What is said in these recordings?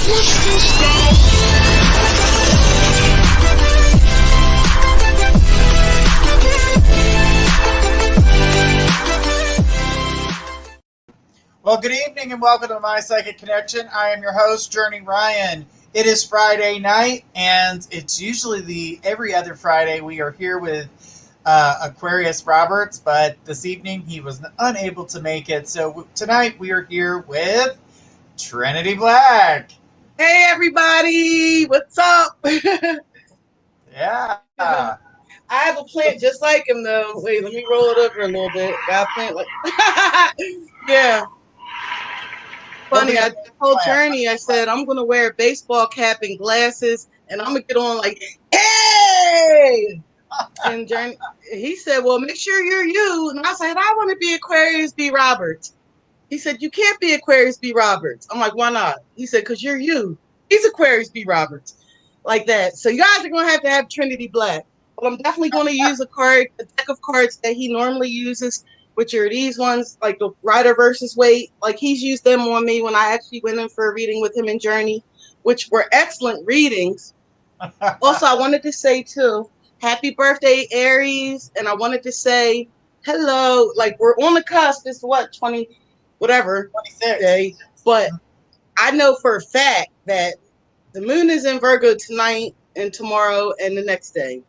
Well, good evening and welcome to My Psychic Connection. I am your host, Journey Ryan. It is Friday night, and it's usually every other Friday we are here with Aquarius Roberts, but this evening he was unable to make it. So tonight we are here with Trinity Black. Hey, everybody. What's up? Yeah. I have a plant just like him, though. Wait, let me roll it over a little bit. Got a plant like... Yeah. Funny, I told Journey, I said, I'm going to wear a baseball cap and glasses, and I'm going to get on like, hey! And Journey, he said, well, make sure you're you. And I said, I want to be Aquarius B. Roberts. He said, you can't be Aquarius B. Roberts. I'm like, why not? He said, because you're you. He's Aquarius B. Roberts. Like that. So you guys are going to have Trinity Black. But I'm definitely going to use a deck of cards that he normally uses, which are these ones, like the Rider versus Weight. Like he's used them on me when I actually went in for a reading with him in Journey, which were excellent readings. Also, I wanted to say, too, happy birthday, Aries. And I wanted to say hello. Like, we're on the cusp. It's what, 20, whatever 26 day. But I know for a fact that the moon is in Virgo tonight and tomorrow and the next day.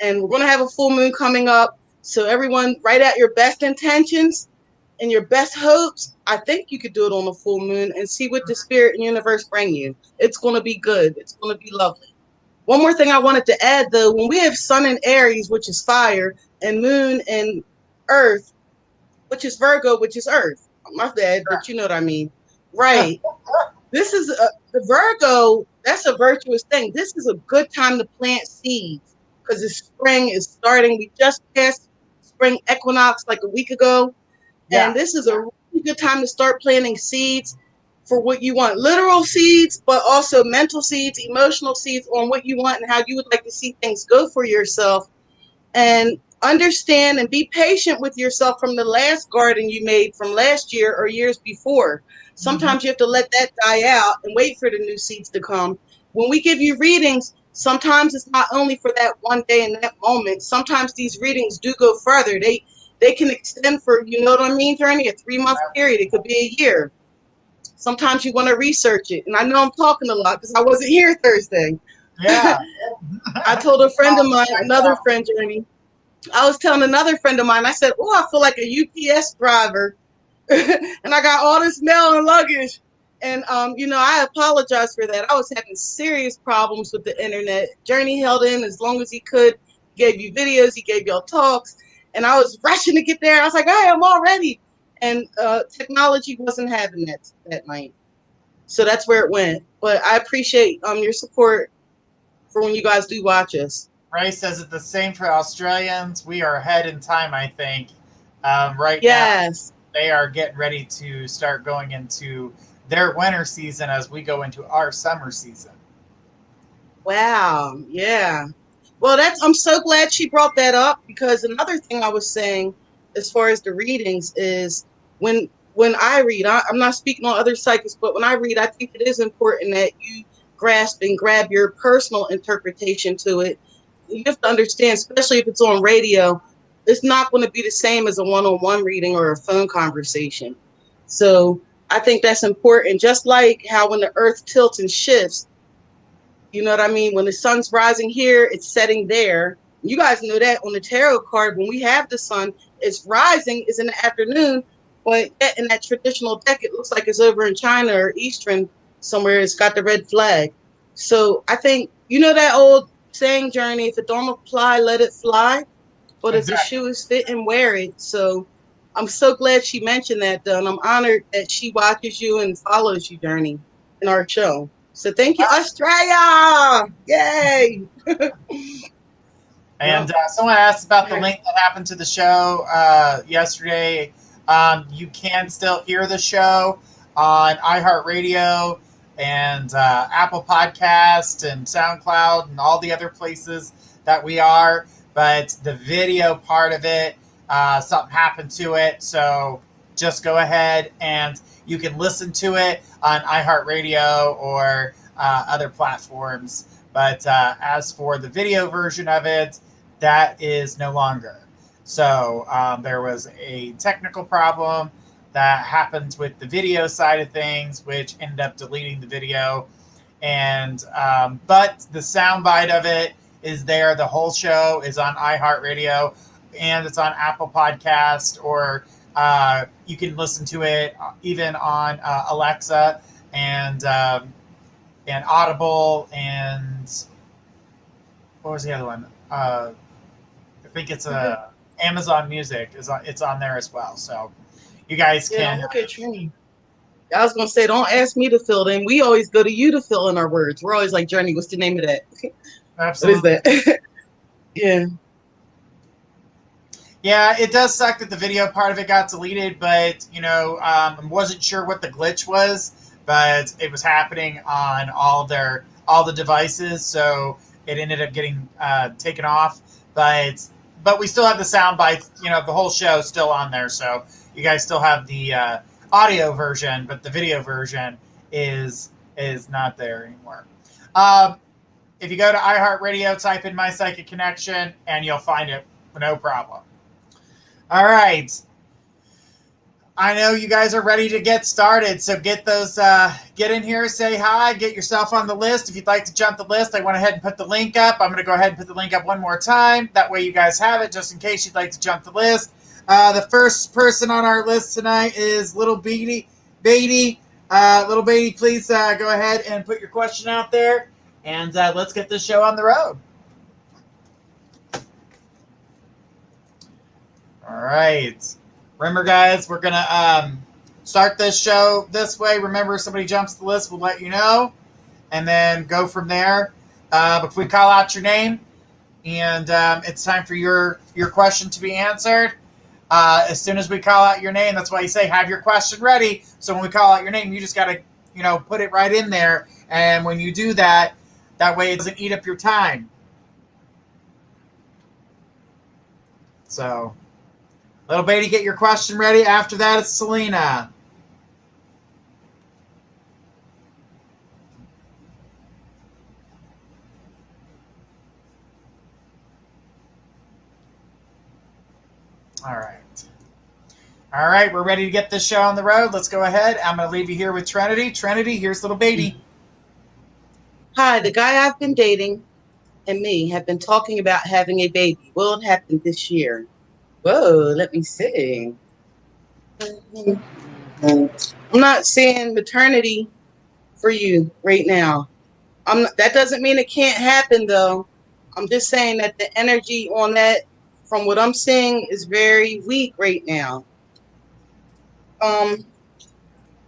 And we're going to have a full moon coming up. So everyone, write out your best intentions and your best hopes. I think you could do it on a full moon and see what the spirit and universe bring you. It's going to be good. It's going to be lovely. One more thing I wanted to add, though, when we have sun in Aries, which is fire, and moon and earth, which is Virgo, which is earth. My bad, but you know what I mean. Right. This is the Virgo. That's a virtuous thing. This is a good time to plant seeds because the spring is starting. We just passed spring equinox like a week ago. Yeah. And this is a really good time to start planting seeds for what you want. Literal seeds, but also mental seeds, emotional seeds on what you want and how you would like to see things go for yourself. And understand and be patient with yourself from the last garden you made from last year or years before. Sometimes you have to let that die out and wait for the new seeds to come. When we give you readings, sometimes it's not only for that one day and that moment. Sometimes these readings do go further. They can extend for, you know what I mean, Journey, a 3-month period. It could be a year. Sometimes you want to research it. And I know I'm talking a lot because I wasn't here Thursday. Yeah. I told a friend of mine, another friend, Journey, I was telling another friend of mine, I said, oh, I feel like a UPS driver. And I got all this mail and luggage. And, I apologize for that. I was having serious problems with the internet. Journey held in as long as he could. He gave you videos. He gave y'all talks. And I was rushing to get there. I was like, hey, I'm all ready. And technology wasn't having that night. So that's where it went. But I appreciate your support for when you guys do watch us. Ray says it's the same for Australians. We are ahead in time, I think. Right yes. Now, they are getting ready to start going into their winter season as we go into our summer season. Wow. Yeah. Well, I'm so glad she brought that up because another thing I was saying as far as the readings is when I read, I'm not speaking on other psychics, but when I read, I think it is important that you grasp and grab your personal interpretation to it. You have to understand, especially if it's on radio, it's not going to be the same as a one-on-one reading or a phone conversation. So I think that's important. Just like how when the earth tilts and shifts, you know what I mean? When the sun's rising here, it's setting there. You guys know that on the tarot card, when we have the sun, it's rising, it's in the afternoon, but in that traditional deck, it looks like it's over in China or Eastern somewhere. It's got the red flag. So I think, you know that old saying, Journey, if it don't apply, let it fly. But if the shoe is fit and wear it. So I'm so glad she mentioned that, though. And I'm honored that she watches you and follows you, Journey, in our show. So thank you, Australia. Yay. And someone asked about the link that happened to the show yesterday. You can still hear the show on iHeartRadio and Apple Podcast and SoundCloud and all the other places that we are. But the video part of it, something happened to it. So just go ahead and you can listen to it on iHeartRadio or other platforms. But as for the video version of it, that is no longer. So there was a technical problem that happened with the video side of things, which ended up deleting the video. And but the soundbite of it is there. The whole show is on iHeartRadio, and it's on Apple Podcast, or you can listen to it even on Alexa and Audible, and what was the other one? I think it's Amazon Music it's on there as well. So you guys can. Okay, Trini. I was gonna say, don't ask me to fill it in. We always go to you to fill in our words. We're always like, Journey, what's the name of that? Absolutely. What is that? Yeah. Yeah, it does suck that the video part of it got deleted, but I wasn't sure what the glitch was, but it was happening on all the devices, so it ended up getting taken off. But we still have the sound bites. The whole show is still on there, so you guys still have the audio version, but the video version is not there anymore. If you go to iHeartRadio, type in My Psychic Connection, and you'll find it, no problem. All right. I know you guys are ready to get started, so get in here, say hi, get yourself on the list. If you'd like to jump the list, I went ahead and put the link up. I'm going to go ahead and put the link up one more time. That way you guys have it, just in case you'd like to jump the list. The first person on our list tonight is Little Beatty. Little Beatty, please go ahead and put your question out there, and let's get this show on the road. All right. Remember, guys, we're going to start this show this way. Remember, if somebody jumps the list, we'll let you know, and then go from there. If we call out your name, and it's time for your question to be answered, as soon as we call out your name, that's why you say have your question ready. So when we call out your name, you just got to, put it right in there. And when you do that, that way it doesn't eat up your time. So, Little Beatty, get your question ready. After that, it's Selena. All right, we're ready to get this show on the road. Let's go ahead. I'm going to leave you here with Trinity. Trinity, here's Little Beatty. Hi, the guy I've been dating and me have been talking about having a baby. Will it happen this year? Whoa, let me see. I'm not seeing maternity for you right now. That doesn't mean it can't happen, though. I'm just saying that the energy on that, from what I'm seeing, is very weak right now.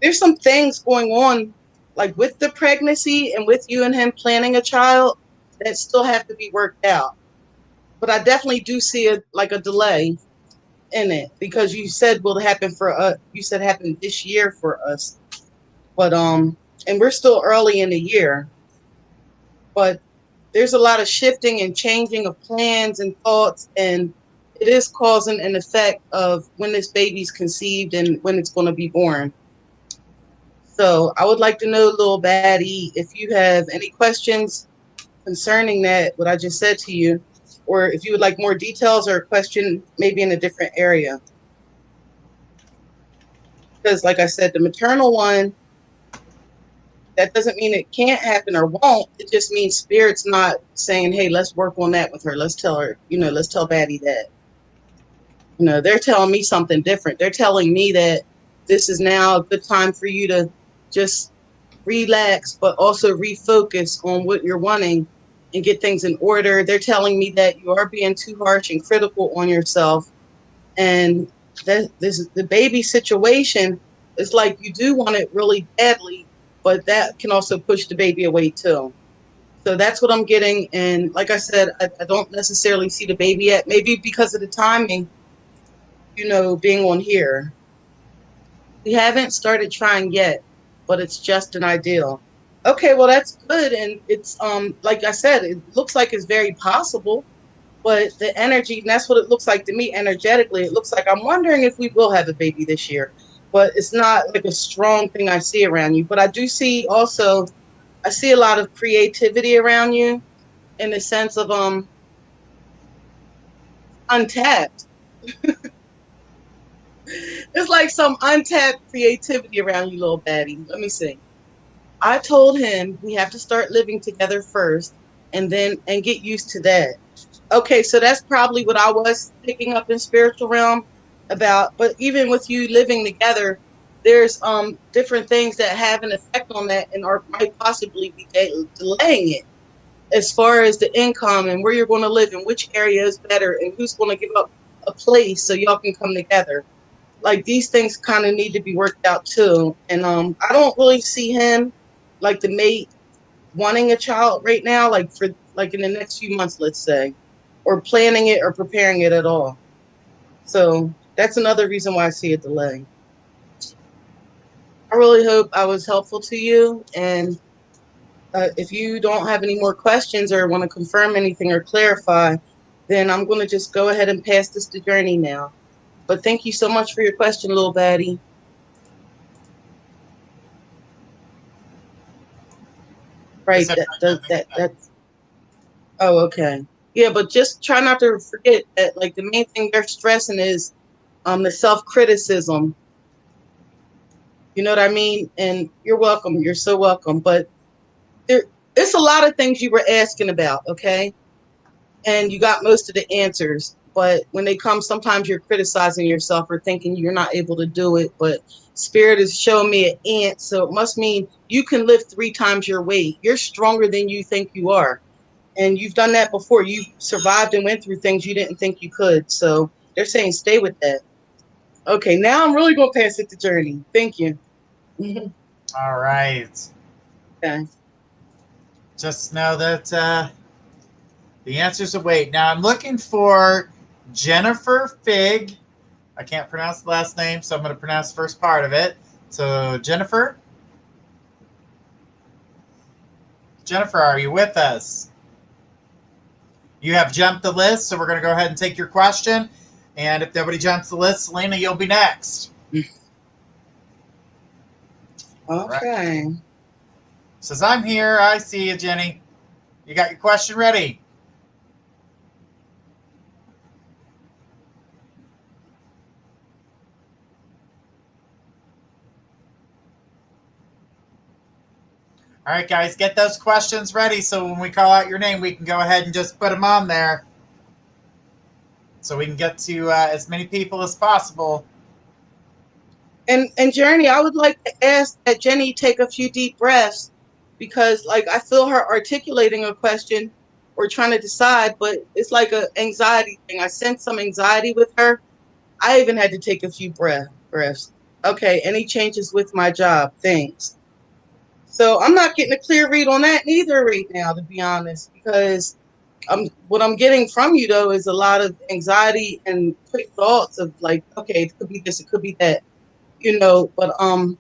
There's some things going on, like with the pregnancy and with you and him planning a child, that still have to be worked out. But I definitely do see a delay in it, because you said will happen for us. You said happen this year for us, but and we're still early in the year. But there's a lot of shifting and changing of plans and thoughts, and it is causing an effect of when this baby's conceived and when it's going to be born. So I would like to know, Little Baddie, if you have any questions concerning that, what I just said to you, or if you would like more details or a question maybe in a different area. Because like I said, the maternal one, that doesn't mean it can't happen or won't. It just means Spirit's not saying, hey, let's work on that with her. Let's tell her, let's tell Baddie that. They're telling me something different. They're telling me that this is now a good time for you to just relax, but also refocus on what you're wanting and get things in order. They're telling me that you are being too harsh and critical on yourself. And that the baby situation is like you do want it really badly, but that can also push the baby away too. So that's what I'm getting. And like I said, I don't necessarily see the baby yet, maybe because of the timing, being on here. We haven't started trying yet, but it's just an ideal. Okay, well, that's good. And it's, like I said, it looks like it's very possible. But the energy, and that's what it looks like to me energetically. It looks like I'm wondering if we will have a baby this year. But it's not like a strong thing I see around you. But I do see also, I see a lot of creativity around you in the sense of untapped. It's like some untapped creativity around you, little baddie. Let me see. I told him we have to start living together first and get used to that. Okay, so that's probably what I was picking up in spiritual realm about. But even with you living together, there's different things that have an effect on that and are might possibly be delaying it as far as the income and where you're going to live and which area is better and who's going to give up a place so y'all can come together. Like these things kind of need to be worked out too. And I don't really see him like the mate wanting a child right now, like for like in the next few months, let's say, or planning it or preparing it at all. So that's another reason why I see a delay. I really hope I was helpful to you. And if you don't have any more questions or want to confirm anything or clarify, then I'm going to just go ahead and pass this to Journey now. But thank you so much for your question, little baddie. Is Right. there That's oh, okay. Yeah, but just try not to forget that like the main thing they're stressing is the self-criticism. You know what I mean? And you're welcome. You're so welcome. But there it's a lot of things you were asking about, okay? And you got most of the answers. But when they come, sometimes you're criticizing yourself or thinking you're not able to do it. But spirit is showing me an ant, so it must mean you can lift 3 times your weight. You're stronger than you think you are. And you've done that before. You've survived and went through things you didn't think you could. So they're saying stay with that. Okay, now I'm really going to pass it to Journey. Thank you. all right? Okay. Just know that the answers await. Now I'm looking for Jennifer Fig. I can't pronounce the last name, so I'm going to pronounce the first part of it. So Jennifer, are you with us? You have jumped the list, so we're going to go ahead and take your question. And if nobody jumps the list, Selena, you'll be next. Okay. Right. Says, I'm here. I see you, Jenny. You got your question ready? All right, guys, get those questions ready so when we call out your name, we can go ahead and just put them on there so we can get to as many people as possible. And Journey, I would like to ask that Jenny take a few deep breaths because like I feel her articulating a question or trying to decide, but it's like an anxiety thing. I sense some anxiety with her. I even had to take a few breaths. Okay, any changes with my job? Thanks. So I'm not getting a clear read on that neither right now, to be honest, because what I'm getting from you though is a lot of anxiety and quick thoughts of like, okay, it could be this, it could be that, but I'm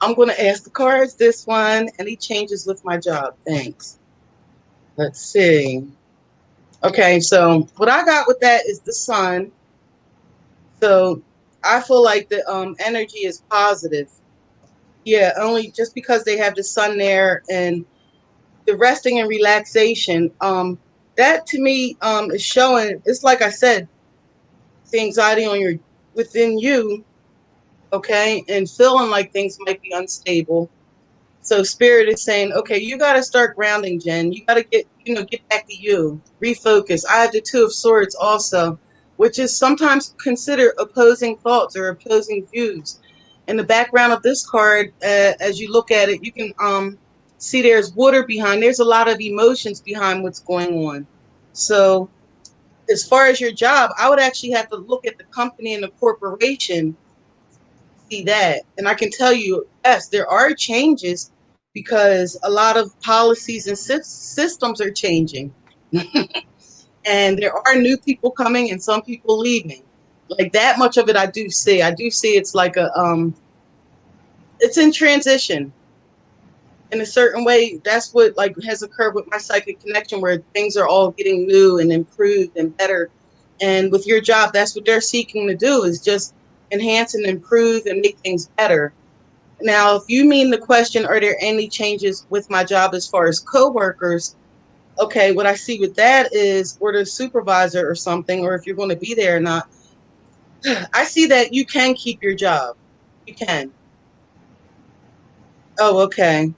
gonna ask the cards this one. Any changes with my job? Thanks. Let's see. Okay, so what I got with that is the sun. So I feel like the energy is positive. Yeah, only just because they have the sun there and the resting and relaxation. That to me is showing. It's like I said, the anxiety on your within you, okay, and feeling like things might be unstable. So spirit is saying, okay, you got to start grounding, Jen. You got to get back to you, refocus. I have the Two of Swords also, which is sometimes considered opposing thoughts or opposing views. In the background of this card, as you look at it, you can see there's water behind. There's a lot of emotions behind what's going on. So as far as your job, I would actually have to look at the company and the corporation, see that. And I can tell you, yes, there are changes because a lot of policies and systems are changing. And there are new people coming and some people leaving. Like that much of it I do see. I do see it's like it's in transition. in a certain way. That's what like has occurred with my psychic connection, where things are all getting new and improved and better. And with your job, that's what they're seeking to do, is just enhance and improve and make things better. Now, if you mean the question, are there any changes with my job as far as coworkers? Okay, what I see with that is, or the supervisor or something, or if you're going to be there or not. I see that you can keep your job. You can. Oh, okay.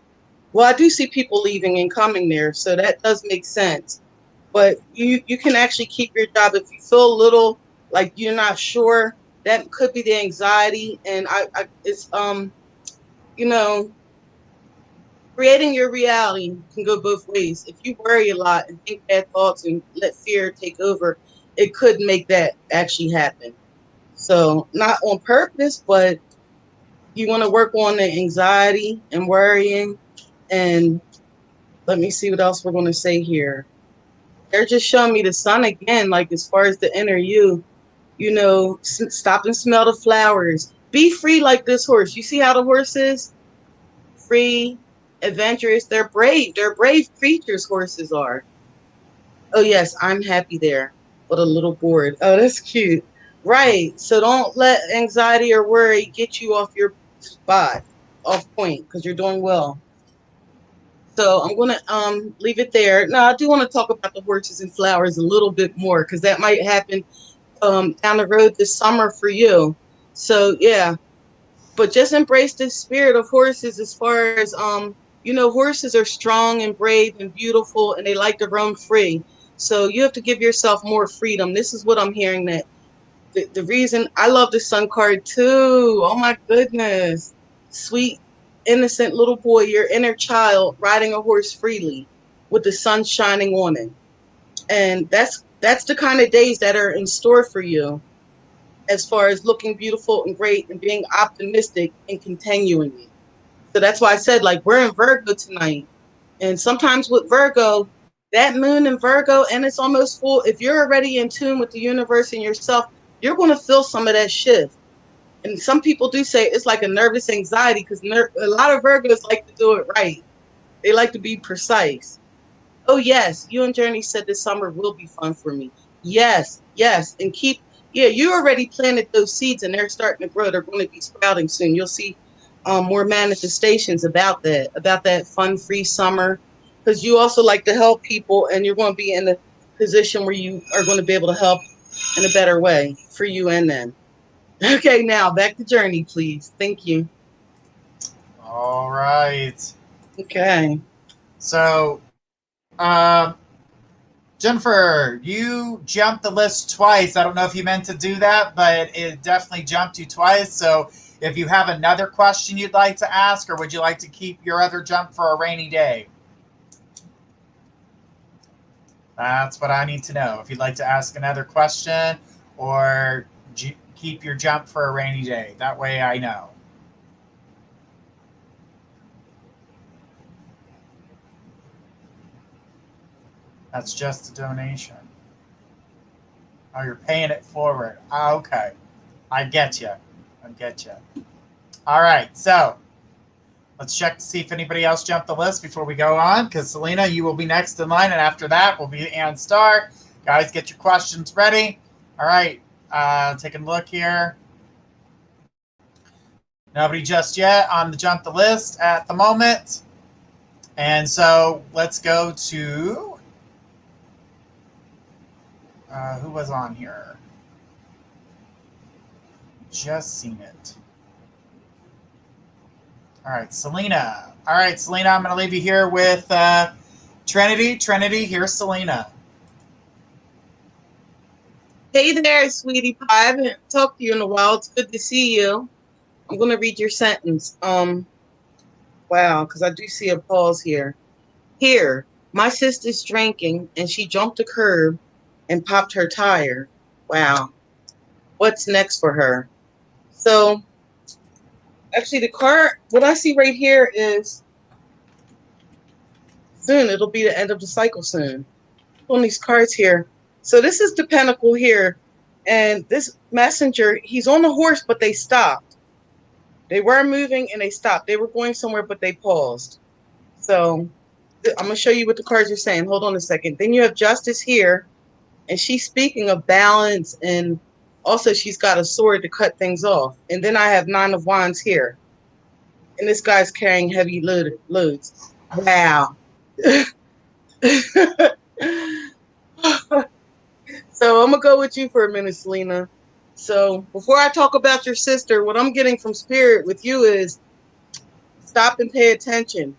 Well, I do see people leaving and coming there, so that does make sense. But you can actually keep your job if you feel a little like you're not sure. That could be the anxiety, and I it's you know, creating your reality can go both ways. If you worry a lot and think bad thoughts and let fear take over, it could make that actually happen. So not on purpose, but you want to work on the anxiety and worrying. And let me see what else we're going to say here. They're just showing me the sun again, like as far as the inner you, stop and smell the flowers. Be free like this horse. You see how the horse is? Free, adventurous. They're brave. They're brave creatures, horses are. Oh, yes, I'm happy there, but a little bored. Oh, that's cute. Right. So don't let anxiety or worry get you off your spot, off point, because you're doing well. So I'm gonna leave it there. Now I do want to talk about the horses and flowers a little bit more, because that might happen down the road this summer for you. So yeah, but just embrace the spirit of horses as far as horses are strong and brave and beautiful, and they like to roam free. So you have to give yourself more freedom. This is what I'm hearing, that the reason I love the sun card too. Oh my goodness. Sweet, innocent little boy, your inner child riding a horse freely with the sun shining on it. And that's the kind of days that are in store for you, as far as looking beautiful and great and being optimistic and continuing it. So that's why I said, like, we're in Virgo tonight. And sometimes with Virgo, that moon in Virgo, and it's almost full. If you're already in tune with the universe and yourself, you're going to feel some of that shift. And some people do say it's like a nervous anxiety, because a lot of Virgos like to do it right. They like to be precise. Oh, yes, you and Journey said this summer will be fun for me. Yes, yes. And you already planted those seeds and they're starting to grow. They're going to be sprouting soon. You'll see more manifestations about that fun, free summer. Because you also like to help people, and you're going to be in a position where you are going to be able to help in a better way for you and them. Okay, now back to Journey, please. Thank you. All right. Okay. So, um, Jennifer, you jumped the list twice. I don't know if you meant to do that, but it definitely jumped you twice. So, if you have another question you'd like to ask, or would you like to keep your other jump for a rainy day? That's what I need to know. If you'd like to ask another question, or keep your jump for a rainy day. That way I know. That's just a donation. Oh, you're paying it forward. Ah, okay. I get you. I get you. All right. So let's check to see if anybody else jumped the list before we go on, because Selena, you will be next in line, and after that will be Ann Starr. Guys, get your questions ready. All right. Taking a look here. Nobody just yet on the jump the list at the moment. And so let's go to who was on here? Just seen it. All right, Selena. All right, Selena, I'm going to leave you here with Trinity. Trinity, here's Selena. Hey there, sweetie pie. I haven't talked to you in a while. It's good to see you. I'm going to read your sentence. Wow, because I do see a pause here. Here, my sister's drinking and she jumped a curb and popped her tire. Wow. What's next for her? So, actually, the card, what I see right here is soon. It'll be the end of the cycle soon. On these cards here. So, this is the pentacle here. And this messenger, he's on the horse, but they stopped. They were moving and they stopped. They were going somewhere, but they paused. So I'm going to show you what the cards are saying. Hold on a second. Then you have Justice here, and she's speaking of balance, and also she's got a sword to cut things off. And then I have Nine of Wands here, and this guy's carrying heavy loads. Wow. So I'm going to go with you for a minute, Selena. So before I talk about your sister, what I'm getting from Spirit with you is stop and pay attention.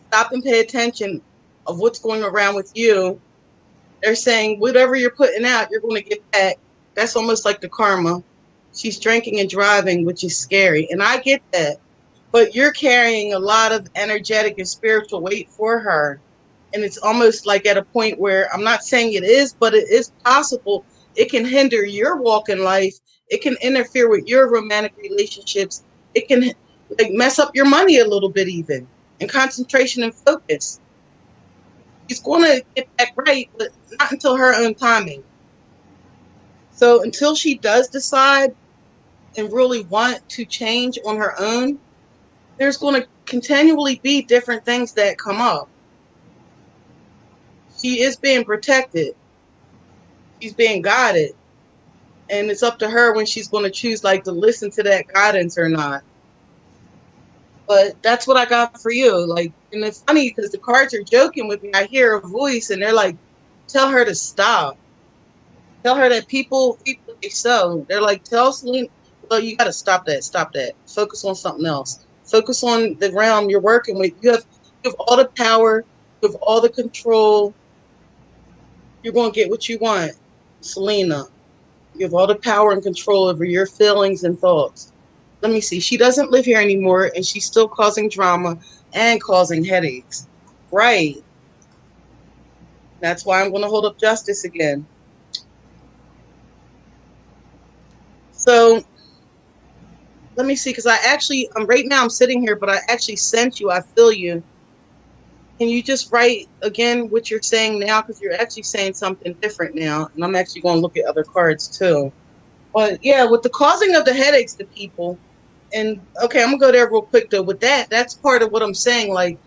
Stop and pay attention of what's going around with you. They're saying whatever you're putting out, you're going to get back. That's almost like the karma. She's drinking and driving, which is scary. And I get that. But you're carrying a lot of energetic and spiritual weight for her. And it's almost like at a point where I'm not saying it is, but it is possible. It can hinder your walk in life. It can interfere with your romantic relationships. It can like mess up your money a little bit even, and concentration and focus. She's going to get back right, but not until her own timing. So until she does decide and really want to change on her own, there's going to continually be different things that come up. She is being protected. She's being guided. And it's up to her when she's going to choose like to listen to that guidance or not. But that's what I got for you. Like, and it's funny because the cards are joking with me. I hear a voice and they're like, tell her to stop. Tell her that people they so. They're like, tell Selena, well, you got to stop that. Stop that. Focus on something else. Focus on the realm you're working with. You have all the power. You have all the control. You're going to get what you want, Selena. You have all the power and control over your feelings and thoughts. Let me see. She doesn't live here anymore, and she's still causing drama and causing headaches. Right. That's why I'm going to hold up Justice again. So let me see, because right now I'm sitting here, but I actually sent you. I feel you. Can you just write again what you're saying now? Because you're actually saying something different now, and I'm actually going to look at other cards too. But yeah, with the causing of the headaches to people, and okay, I'm gonna go there real quick though. With that's part of what I'm saying. Like,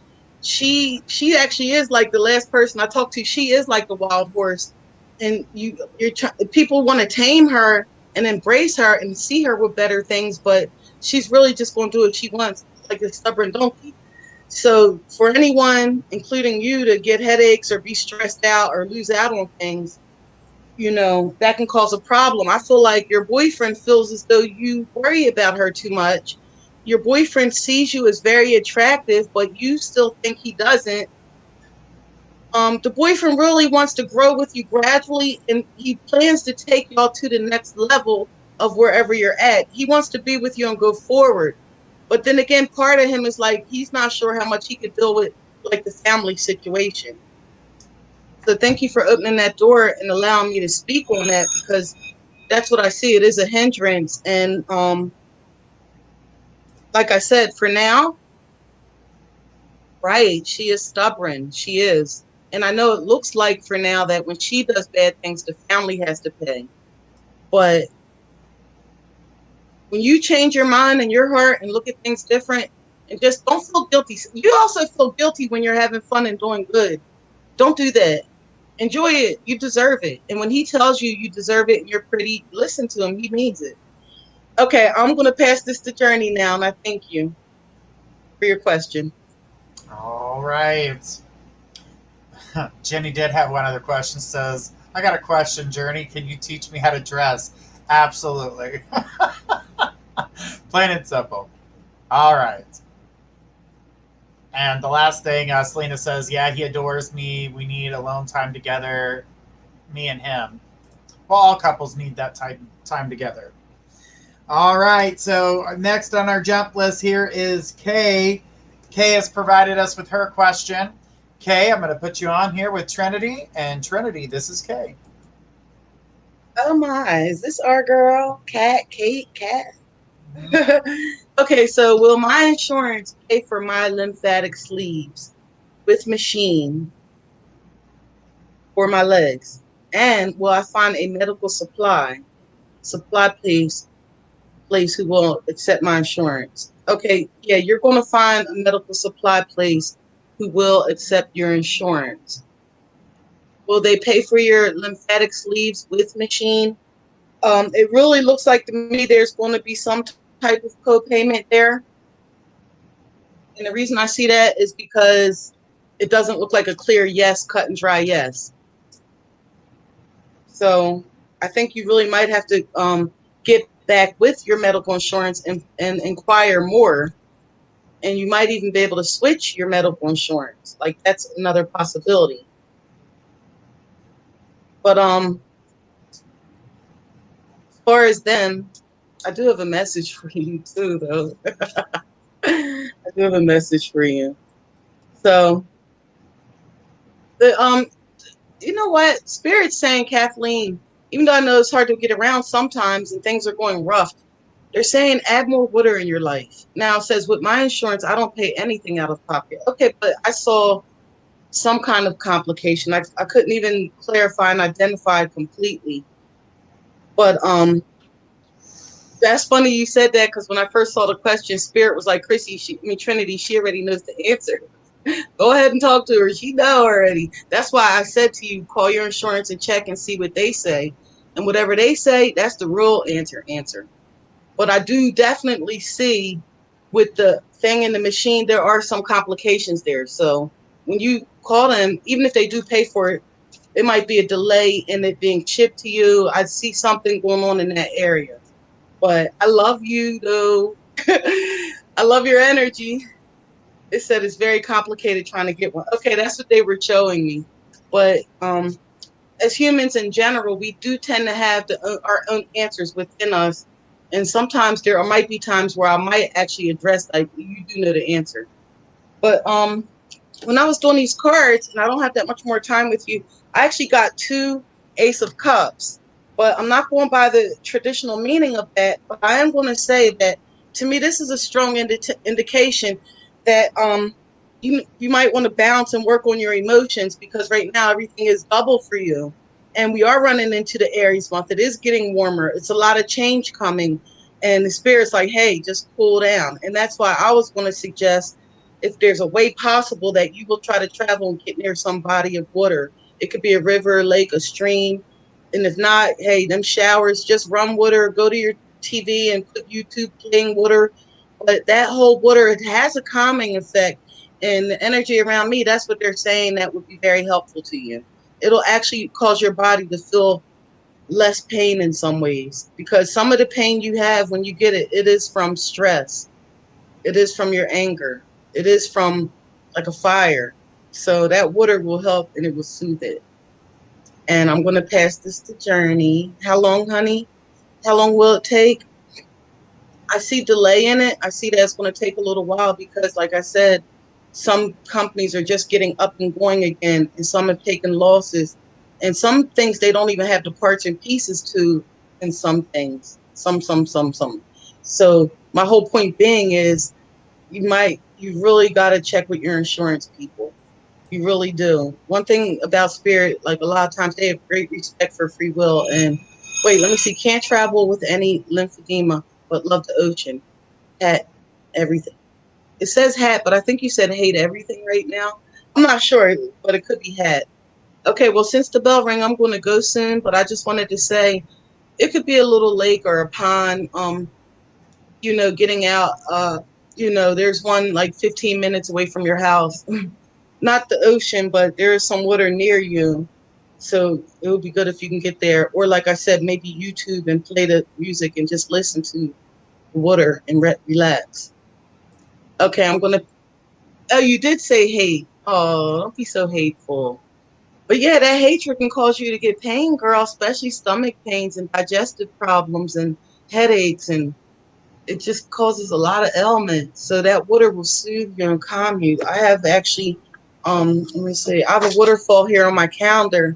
she actually is like the last person I talked to. She is like the wild horse, and people want to tame her and embrace her and see her with better things, but she's really just going to do what she wants, like a stubborn donkey. So for anyone, including you, to get headaches or be stressed out or lose out on things, that can cause a problem. I feel like your boyfriend feels as though you worry about her too much. Your boyfriend sees you as very attractive, but you still think he doesn't. The boyfriend really wants to grow with you gradually, and he plans to take y'all to the next level of wherever you're at. He wants to be with you and go forward. But then again, part of him is like, he's not sure how much he could deal with like the family situation. So thank you for opening that door and allowing me to speak on that, because that's what I see. It is a hindrance. And like I said, for now, right, she is stubborn. She is. And I know it looks like for now that when she does bad things, the family has to pay. But when you change your mind and your heart and look at things different, and just don't feel guilty. You also feel guilty when you're having fun and doing good. Don't do that. Enjoy it. You deserve it. And when he tells you you deserve it and you're pretty, listen to him. He means it. Okay, I'm going to pass this to Journey now, and I thank you for your question. All right. Jenny did have one other question. Says, I got a question, Journey. Can you teach me how to dress? Absolutely. Plain and simple. All right. And the last thing, Selena says, yeah, he adores me. We need alone time together, me and him. Well, all couples need that time together. All right. So next on our jump list here is Kay. Kay has provided us with her question. Kay, I'm going to put you on here with Trinity. And Trinity, this is Kay. Oh my, is this our girl? Kate? Okay, so will my insurance pay for my lymphatic sleeves with machine for my legs? And will I find a medical supply place who will accept my insurance? Okay, yeah, you're going to find a medical supply place who will accept your insurance. Will they pay for your lymphatic sleeves with machine? It really looks like to me there's going to be some type of co-payment there. And the reason I see that is because it doesn't look like a clear yes, cut and dry yes. So I think you really might have to get back with your medical insurance and inquire more. And you might even be able to switch your medical insurance. Like that's another possibility. But as far as them, I do have a message for you too, though. I do have a message for you. So the you know what? Spirit's saying, Kathleen, even though I know it's hard to get around sometimes and things are going rough, they're saying add more water in your life. Now it says with my insurance, I don't pay anything out of pocket. Okay, but I saw some kind of complication. I couldn't even clarify and identify it completely. But that's funny you said that because when I first saw the question, Spirit was like, Chrissy, Trinity, she already knows the answer. Go ahead and talk to her. She know already. That's why I said to you, call your insurance and check and see what they say. And whatever they say, that's the real answer. But I do definitely see with the thing in the machine, there are some complications there. So when you call them, even if they do pay for it, it might be a delay in it being shipped to you. I see something going on in that area. But I love you, though. I love your energy. It said it's very complicated trying to get one. Okay, that's what they were showing me. But as humans in general, we do tend to have our own answers within us. And sometimes there might be times where I might actually address, like, you do know the answer. But when I was doing these cards, and I don't have that much more time with you, I actually got two Ace of Cups. But I'm not going by the traditional meaning of that. But I am going to say that to me, this is a strong indication that you might want to balance and work on your emotions because right now everything is double for you. And we are running into the Aries month. It is getting warmer. It's a lot of change coming. And the spirit's like, hey, just cool down. And that's why I was going to suggest if there's a way possible that you will try to travel and get near some body of water. It could be a river, a lake, a stream. And if not, hey, them showers, just run water, go to your TV and put YouTube playing water. But that whole water, it has a calming effect. And the energy around me, that's what they're saying that would be very helpful to you. It'll actually cause your body to feel less pain in some ways because some of the pain you have when you get it, it is from stress. It is from your anger. It is from like a fire. So that water will help and it will soothe it. And I'm going to pass this to Journey. How long, honey? How long will it take? I see delay in it. I see that it's going to take a little while because, like I said, some companies are just getting up and going again, and some have taken losses. And some things they don't even have the parts and pieces to, in some things. Some. So my whole point being is you really got to check with your insurance people. You really do. One thing about spirit, like a lot of times they have great respect for free will. And wait, let me see. Can't travel with any lymphedema, but love the ocean. Hat, everything. It says hat, but I think you said hate everything right now. I'm not sure, but it could be hat. Okay, well, since the bell rang, I'm going to go soon, but I just wanted to say it could be a little lake or a pond. Getting out. There's one like 15 minutes away from your house. Not the ocean, but there is some water near you. So it would be good if you can get there. Or like I said, maybe YouTube and play the music and just listen to the water and relax. Okay, I'm going to. Oh, you did say hate. Oh, don't be so hateful. But yeah, that hatred can cause you to get pain, girl, especially stomach pains and digestive problems and headaches. And it just causes a lot of ailments. So that water will soothe you and calm you. I have actually, let me see, I have a waterfall here on my calendar,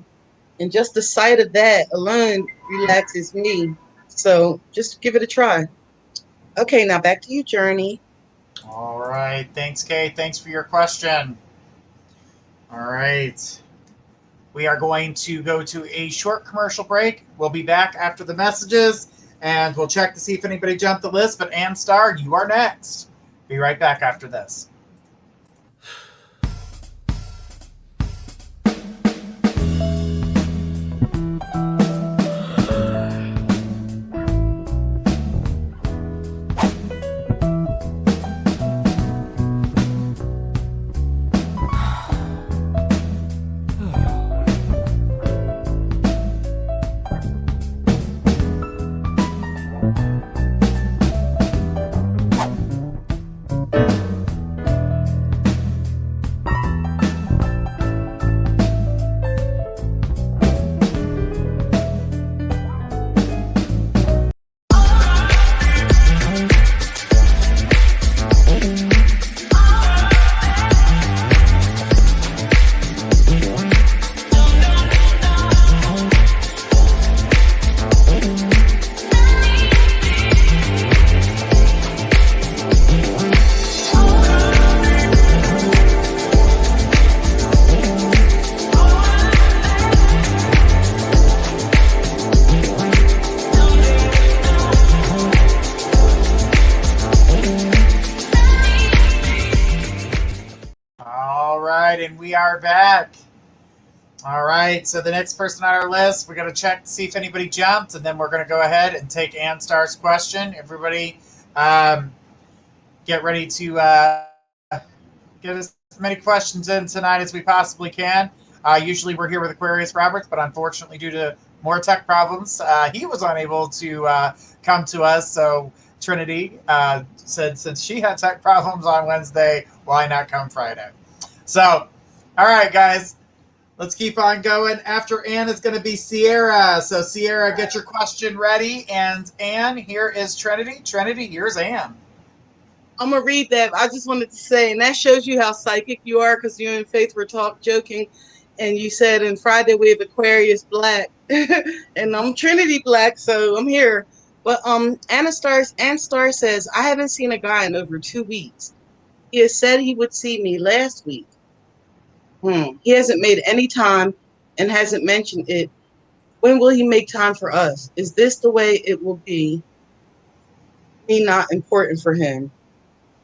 and just the sight of that alone relaxes me. So just give it a try. Okay, now back to you, Journey. All right. Thanks, Kay. Thanks for your question. All right. We are going to go to a short commercial break. We'll be back after the messages and we'll check to see if anybody jumped the list. But Ann Starr, you are next. Be right back after this. And we are back. All right, so the next person on our list, we're going to check to see if anybody jumped, and then we're going to go ahead and take Ann Starr's question. Everybody get ready to get as many questions in tonight as we possibly can. Usually we're here with Aquarius Roberts, but unfortunately due to more tech problems, he was unable to come to us. So Trinity said since she had tech problems on Wednesday, why not come Friday? So, all right, guys, let's keep on going. After Ann is going to be Sierra. So, Sierra, get your question ready. And Ann, here is Trinity. Trinity, here's Ann. I'm going to read that. I just wanted to say, and that shows you how psychic you are, because you and Faith were joking, and you said in Friday we have Aquarius Black, and I'm Trinity Black, so I'm here. But Ann Starr says, I haven't seen a guy in over 2 weeks. He has said he would see me last week. He hasn't made any time and hasn't mentioned it. When will he make time for us? Is this the way it will be? Me not important for him.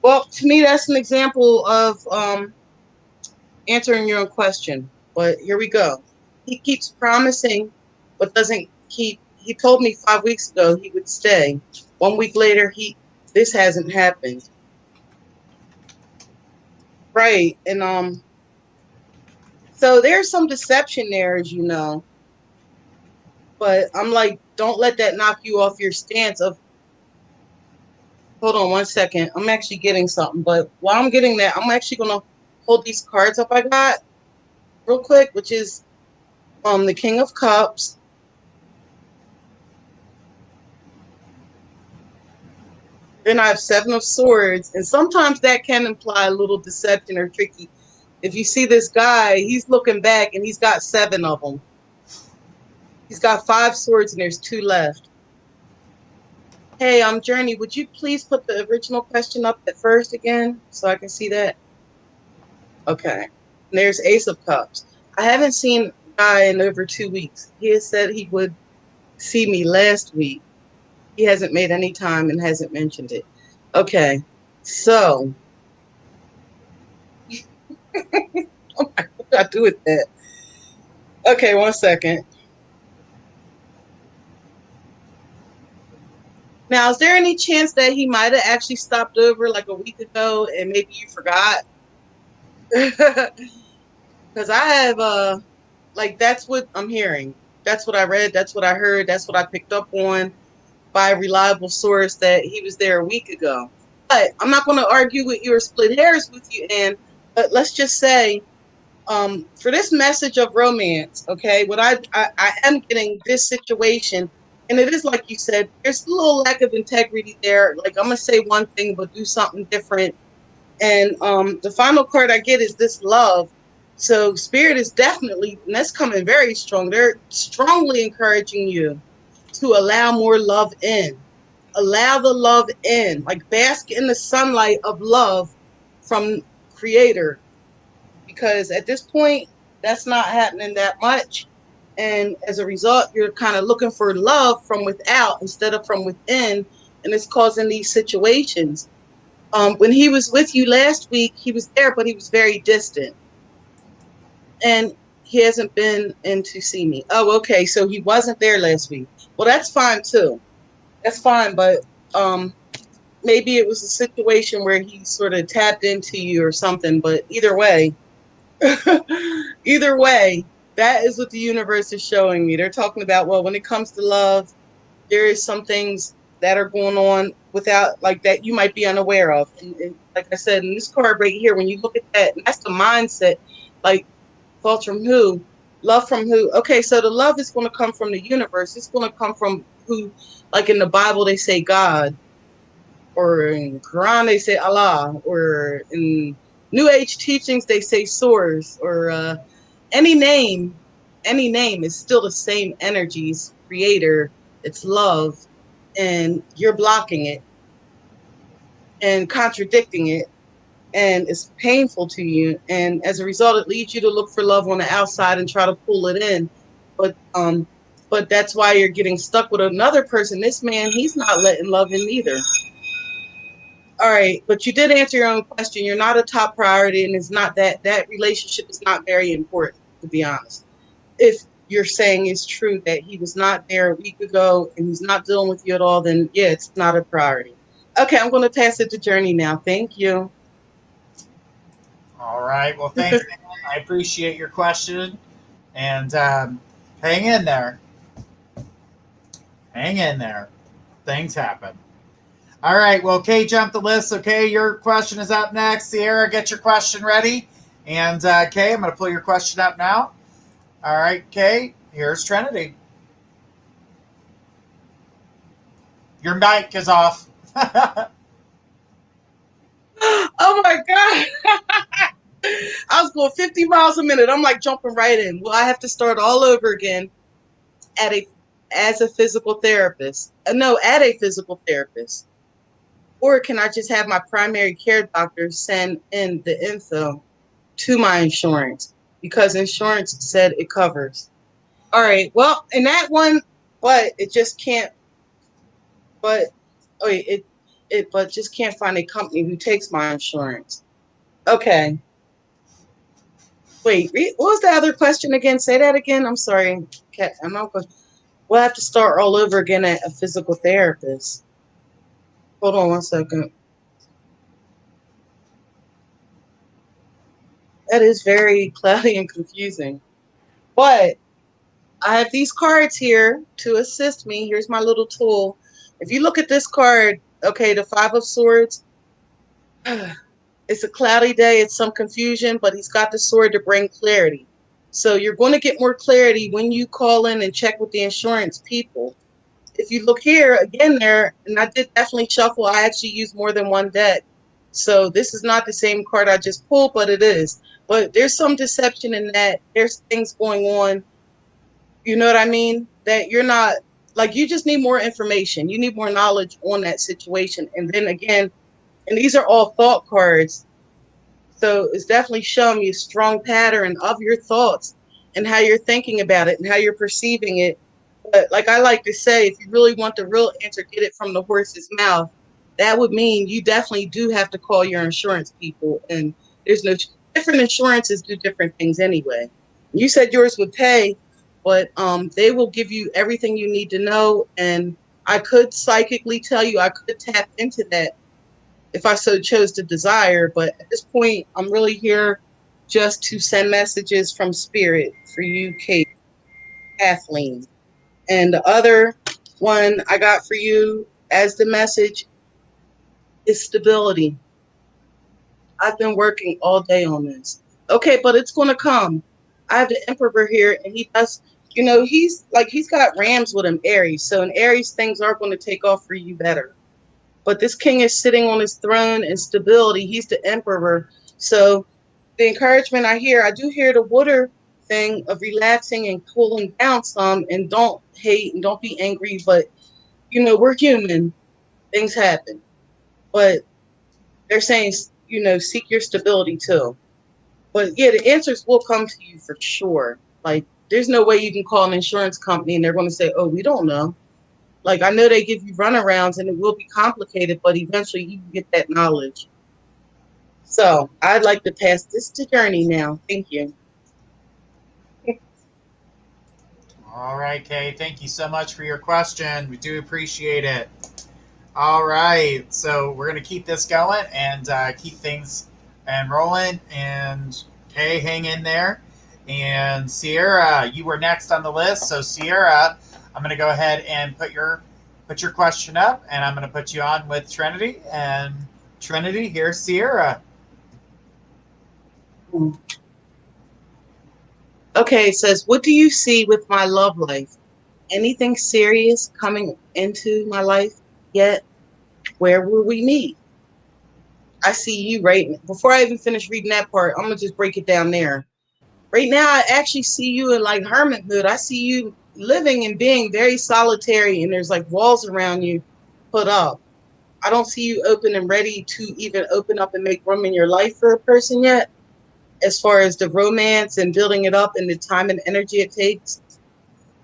Well, to me, that's an example of answering your own question. But here we go. He keeps promising, but doesn't keep. He told me 5 weeks ago he would stay. 1 week later, this hasn't happened. Right, and so there's some deception there, as you know. But I'm like, don't let that knock you off your stance of. Hold on 1 second. I'm actually getting something, but while I'm getting that, I'm actually gonna hold these cards up I got real quick, which is the King of Cups. Then I have Seven of Swords, and sometimes that can imply a little deception or tricky. If you see this guy, he's looking back and he's got 7 of them. He's got 5 swords and there's 2 left. Hey, Journey, would you please put the original question up at first again so I can see that? Okay. And there's Ace of Cups. I haven't seen a guy in over 2 weeks. He has said he would see me last week. He hasn't made any time and hasn't mentioned it. Okay. So oh my, what do I do with that? Okay, 1 second. Now, is there any chance that he might have actually stopped over like a week ago and maybe you forgot? Because I have, like, that's what I'm hearing. That's what I read. That's what I heard. That's what I picked up on by a reliable source that he was there a week ago. But I'm not going to argue with you or split hairs with you, Ann. But let's just say, for this message of romance, okay, what I am getting this situation, and it is like you said, there's a little lack of integrity there. Like, I'm going to say one thing, but do something different. And the final card I get is this love. So Spirit is definitely, and that's coming very strong. They're strongly encouraging you to allow more love in. Allow the love in. Like, bask in the sunlight of love from Creator. Because at this point, that's not happening that much. And as a result, you're kind of looking for love from without instead of from within. And it's causing these situations. When he was with you last week, he was there, but he was very distant. And he hasn't been in to see me. Oh, okay. So he wasn't there last week. Well, that's fine too. That's fine, but maybe it was a situation where he sort of tapped into you or something. But either way, either way, that is what the universe is showing me. They're talking about, well, when it comes to love, there is some things that are going on without like that you might be unaware of. And like I said, in this card right here, when you look at that, that's the mindset. Like, thoughts from who? Love from who? Okay, so the love is going to come from the universe. It's going to come from who, like in the Bible, they say God, or in Quran, they say Allah, or in New Age teachings, they say source, or any name, any name is still the same energies, creator, it's love, and you're blocking it and contradicting it, and it's painful to you, and as a result it leads you to look for love on the outside and try to pull it in, but that's why you're getting stuck with another person. This man, he's not letting love in either. All right, but you did answer your own question. You're not a top priority, and it's not that relationship is not very important, to be honest. If you're saying it's true that he was not there a week ago and he's not dealing with you at all, then yeah, it's not a priority. Okay, I'm going to pass it to Journey now. Thank you. All right. Well, thanks, man. I appreciate your question. And hang in there. Hang in there. Things happen. All right. Well, Kay jumped the list. Okay, your question is up next. Sierra, get your question ready. And Kay, I'm going to pull your question up now. All right, Kay, here's Trinity. Your mic is off. Oh my God. I was going 50 miles a minute. I'm like jumping right in. Well, I have to start all over again at a as a physical therapist. No, at a physical therapist. Or can I just have my primary care doctor send in the info to my insurance? Because insurance said it covers. All right. Well, in that one, but it just can't. But oh, it but just can't find a company who takes my insurance. Okay. Wait. What was the other question again? Say that again. I'm sorry. I'm not. We'll have to start all over again at a physical therapist. Hold on 1 second. That is very cloudy and confusing. But I have these cards here to assist me. Here's my little tool. If you look at this card, okay, the Five of Swords, it's a cloudy day, it's some confusion, but he's got the sword to bring clarity. So you're going to get more clarity when you call in and check with the insurance people. If you look here, again there, and I did definitely shuffle, I actually used more than one deck. So this is not the same card I just pulled, but it is. But there's some deception in that. There's things going on, you know what I mean? That you're not, like, you just need more information. You need more knowledge on that situation. And then again, and these are all thought cards. So it's definitely showing me a strong pattern of your thoughts and how you're thinking about it and how you're perceiving it. But like I like to say, if you really want the real answer, get it from the horse's mouth. That would mean you definitely do have to call your insurance people. And there's no different insurances do different things anyway. You said yours would pay, but they will give you everything you need to know. And I could psychically tell you, I could tap into that if I so chose to desire. But at this point, I'm really here just to send messages from spirit for you, Kate, Kathleen. And the other one I got for you as the message is stability. I've been working all day on this. Okay, but it's going to come. I have the Emperor here, and he does, he's got Rams with him, Aries. So in Aries, things are going to take off for you better. But this king is sitting on his throne and stability. He's the Emperor. So the encouragement I do hear the water thing of relaxing and cooling down some, and don't hate and don't be angry, but we're human. Things happen. But they're saying, seek your stability too. But yeah, the answers will come to you for sure. Like, there's no way you can call an insurance company and they're going to say, oh, we don't know. Like, I know they give you runarounds and it will be complicated, but eventually you can get that knowledge. So I'd like to pass this to Journey now. Thank you. All right, Kay. Thank you so much for your question. We do appreciate it. All right. So we're going to keep this going and keep things and rolling. And Kay, hang in there. And Sierra, you were next on the list. So Sierra, I'm going to go ahead and put your question up, and I'm going to put you on with Trinity. And Trinity, here's Sierra. Okay, it says, what do you see with my love life? Anything serious coming into my life yet? Where will we meet? I see you right before I even finish reading that part. I'm gonna just break it down there. Right now, I actually see you in like hermithood. I see you living and being very solitary, and there's like walls around you put up. I don't see you open and ready to even open up and make room in your life for a person yet, as far as the romance and building it up and the time and energy it takes.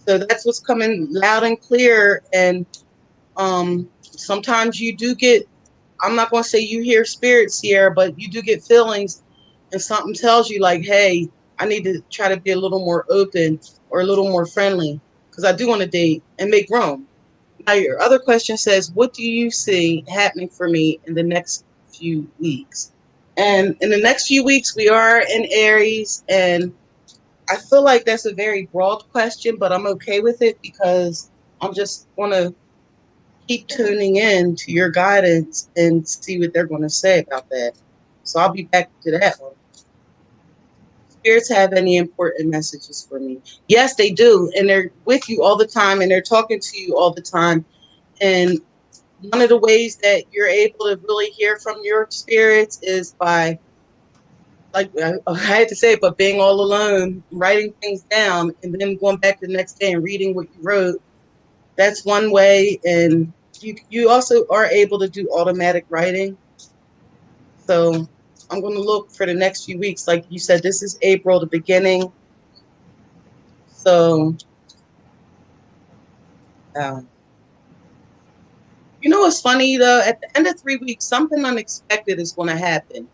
So that's what's coming loud and clear. And sometimes you do get, I'm not going to say you hear spirits, Sierra, but you do get feelings and something tells you like, hey, I need to try to be a little more open or a little more friendly because I do want to date and make room. Now, your other question says, what do you see happening for me in the next few weeks? And in the next few weeks, we are in Aries, and I feel like that's a very broad question, but I'm okay with it because I'm just going to keep tuning in to your guidance and see what they're going to say about that. So I'll be back to that one. Spirits have any important messages for me? Yes, they do. And they're with you all the time and they're talking to you all the time. And one of the ways that you're able to really hear from your spirits is by, like I had to say it, but being all alone, writing things down, and then going back the next day and reading what you wrote. That's one way. And you also are able to do automatic writing. So I'm going to look for the next few weeks. Like you said, this is April, the beginning. So, you know what's funny though? At the end of 3 weeks, something unexpected is going to happen.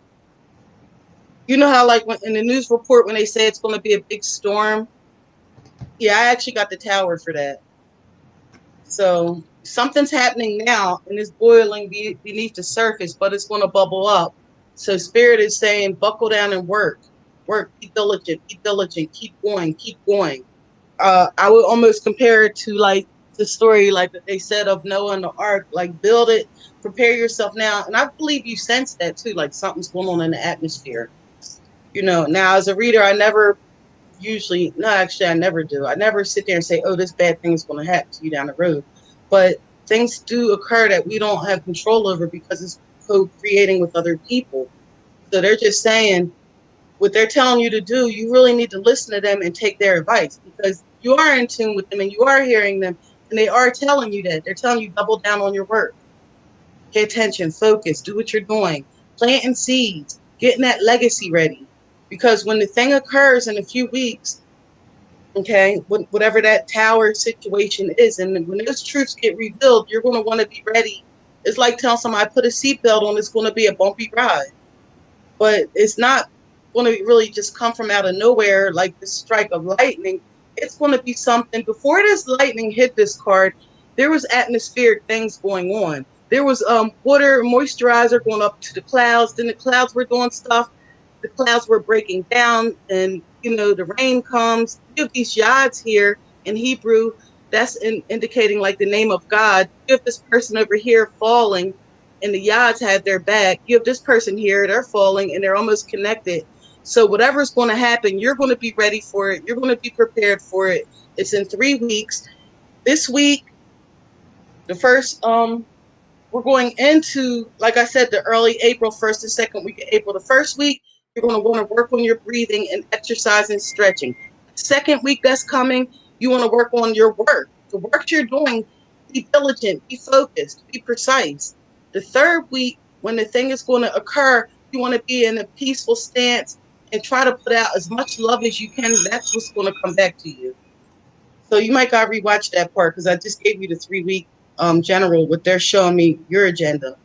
You know how, like, when in the news report, when they say it's going to be a big storm? Yeah, I actually got the tower for that. So something's happening now and it's boiling beneath the surface, but it's going to bubble up. So Spirit is saying, buckle down and work. Work, be diligent, keep going, keep going. I would almost compare it to like the story, like they said of Noah and the ark, like build it, prepare yourself now. And I believe you sense that too, like something's going on in the atmosphere. You know, now as a reader, I never usually, no, actually, I never do. I never sit there and say, oh, this bad thing is going to happen to you down the road. But things do occur that we don't have control over because it's co-creating with other people. So they're just saying what they're telling you to do, you really need to listen to them and take their advice because you are in tune with them and you are hearing them and they are telling you that. They're telling you double down on your work. Pay attention, focus, do what you're doing, planting seeds, getting that legacy ready. Because when the thing occurs in a few weeks, okay, whatever that tower situation is, and when those truths get revealed, you're going to want to be ready. It's like telling somebody, put a seatbelt on, it's going to be a bumpy ride. But it's not going to really just come from out of nowhere like the strike of lightning. It's going to be something. Before this lightning hit this card, there was atmospheric things going on. There was water moisturizer going up to the clouds. Then the clouds were doing stuff. The clouds were breaking down, and you know the rain comes. You have these yads here in Hebrew. That's indicating like the name of God. You have this person over here falling, and the yads had their back. You have this person here, they're falling, and they're almost connected. So whatever's going to happen, you're going to be ready for it. You're going to be prepared for it. It's in 3 weeks. This week, the first we're going into, like I said, the early April, first and second week of April. The first week, you're going to want to work on your breathing and exercise and stretching. The second week that's coming, you want to work on your work. The work you're doing, be diligent, be focused, be precise. The third week, when the thing is going to occur, you want to be in a peaceful stance and try to put out as much love as you can. That's what's going to come back to you. So you might got to rewatch that part because I just gave you the 3 week general, what they're showing me, your agenda.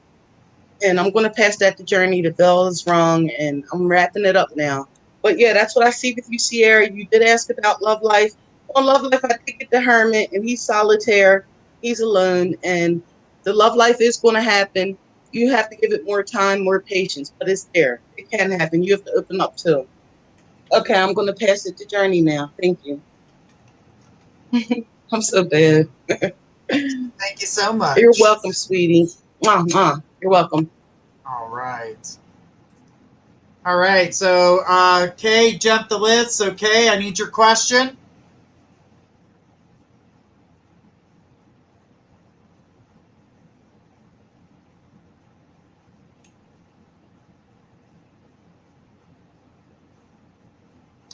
And I'm going to pass that to Journey. The bell is rung, and I'm wrapping it up now. But yeah, that's what I see with you, Sierra. You did ask about love life. On love life, I think it's the hermit, and he's solitaire. He's alone, and the love life is going to happen. You have to give it more time, more patience, but it's there. It can happen. You have to open up too. Okay, I'm going to pass it to Journey now. Thank you. I'm so bad. Thank you so much. You're welcome, sweetie. Mwah, mwah. You're welcome. All right. All right. So, Kay, jump the list. So, Kay, I need your question.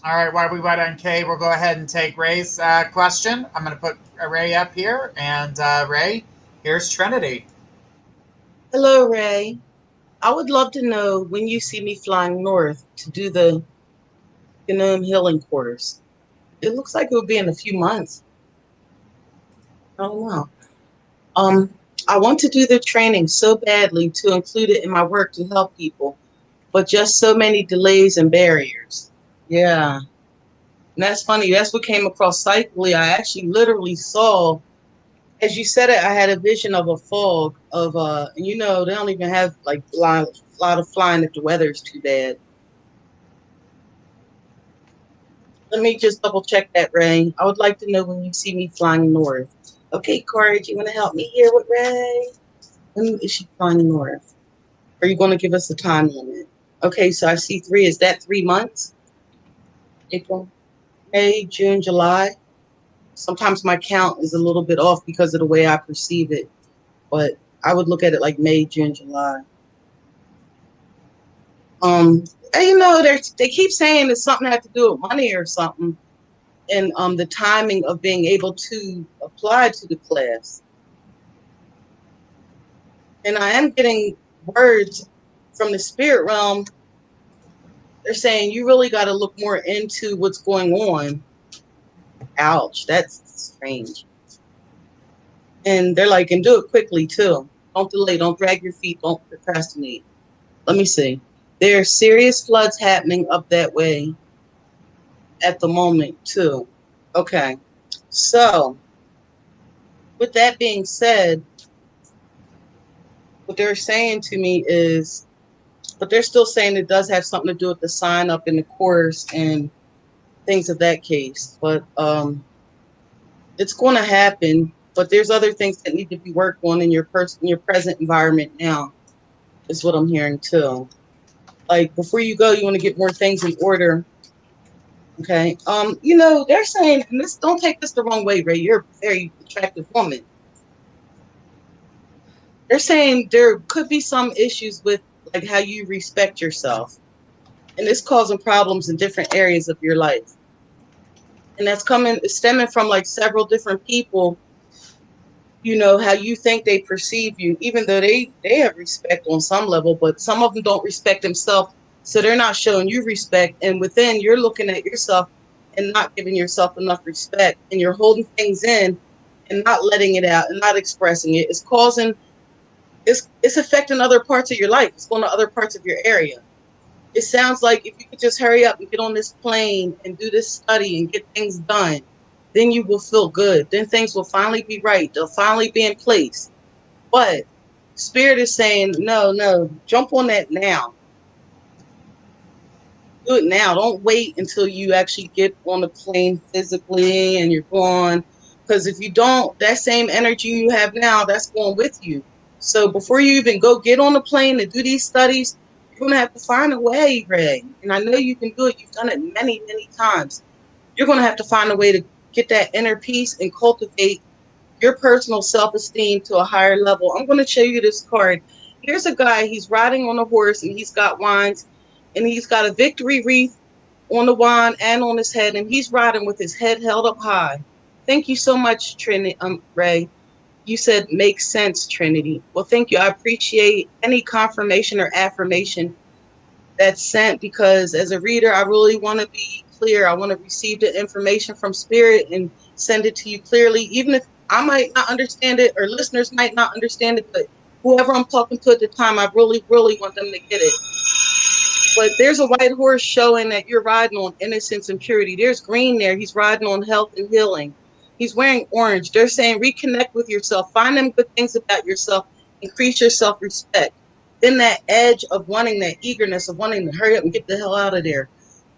All right, while we wait on Kay, we'll go ahead and take Ray's question. I'm going to put Ray up here. And Ray, here's Trinity. Hello, Ray. I would love to know when you see me flying north to do the Gnome healing course. It looks like it will be in a few months. I don't know. I want to do the training so badly to include it in my work to help people, but just so many delays and barriers. Yeah. And that's funny. That's what came across psychically. I actually literally saw, as you said it, I had a vision of a fog of, they don't even have like a lot of flying if the weather is too bad. Let me just double check that, Ray. I would like to know when you see me flying north. Okay, Corey, do you want to help me here with Ray? When is she flying north? Are you going to give us a time limit? Okay, so I see 3. Is that 3 months? April, May, June, July. Sometimes my count is a little bit off because of the way I perceive it, but I would look at it like May, June, July. And, they keep saying it's something that has to do with money or something, and the timing of being able to apply to the class. And I am getting words from the spirit realm. They're saying you really got to look more into what's going on. Ouch, that's strange. And they're like, and do it quickly too. Don't delay, don't drag your feet, don't procrastinate. Let me see. There are serious floods happening up that way at the moment too. Okay. So with that being said, what they're saying to me is, but they're still saying it does have something to do with the sign up in the course and things of that case. But it's going to happen. But there's other things that need to be worked on in your present environment now, is what I'm hearing too. Like before you go, you want to get more things in order. Okay. They're saying, and this, don't take this the wrong way, Ray. You're a very attractive woman. They're saying there could be some issues with like how you respect yourself. And it's causing problems in different areas of your life. And that's stemming from like several different people, how you think they perceive you, even though they have respect on some level, but some of them don't respect themselves. So they're not showing you respect. And within, you're looking at yourself and not giving yourself enough respect. And you're holding things in and not letting it out and not expressing it. It's affecting other parts of your life. It's going to other parts of your area. It sounds like if you could just hurry up and get on this plane and do this study and get things done, then you will feel good. Then things will finally be right. They'll finally be in place. But Spirit is saying, no, jump on that now. Do it now. Don't wait until you actually get on the plane physically and you're gone. Because if you don't, that same energy you have now, that's going with you. So before you even go get on the plane and do these studies, you're going to have to find a way, Ray. And I know you can do it. You've done it many, many times. You're going to have to find a way to get that inner peace and cultivate your personal self-esteem to a higher level. I'm going to show you this card. Here's a guy. He's riding on a horse and he's got wands and he's got a victory wreath on the wand and on his head, and he's riding with his head held up high. Thank you so much, Trinity, Ray. You said makes sense, Trinity. Well, thank you. I appreciate any confirmation or affirmation that's sent, because as a reader, I really want to be clear. I want to receive the information from Spirit and send it to you clearly, even if I might not understand it, or listeners might not understand it, but whoever I'm talking to at the time, I really, really want them to get it. But there's a white horse showing that you're riding on innocence and purity. There's green there. He's riding on health and healing. He's wearing orange. They're saying reconnect with yourself. Find them good things about yourself. Increase your self-respect. Then that edge of wanting, that eagerness of wanting to hurry up and get the hell out of there.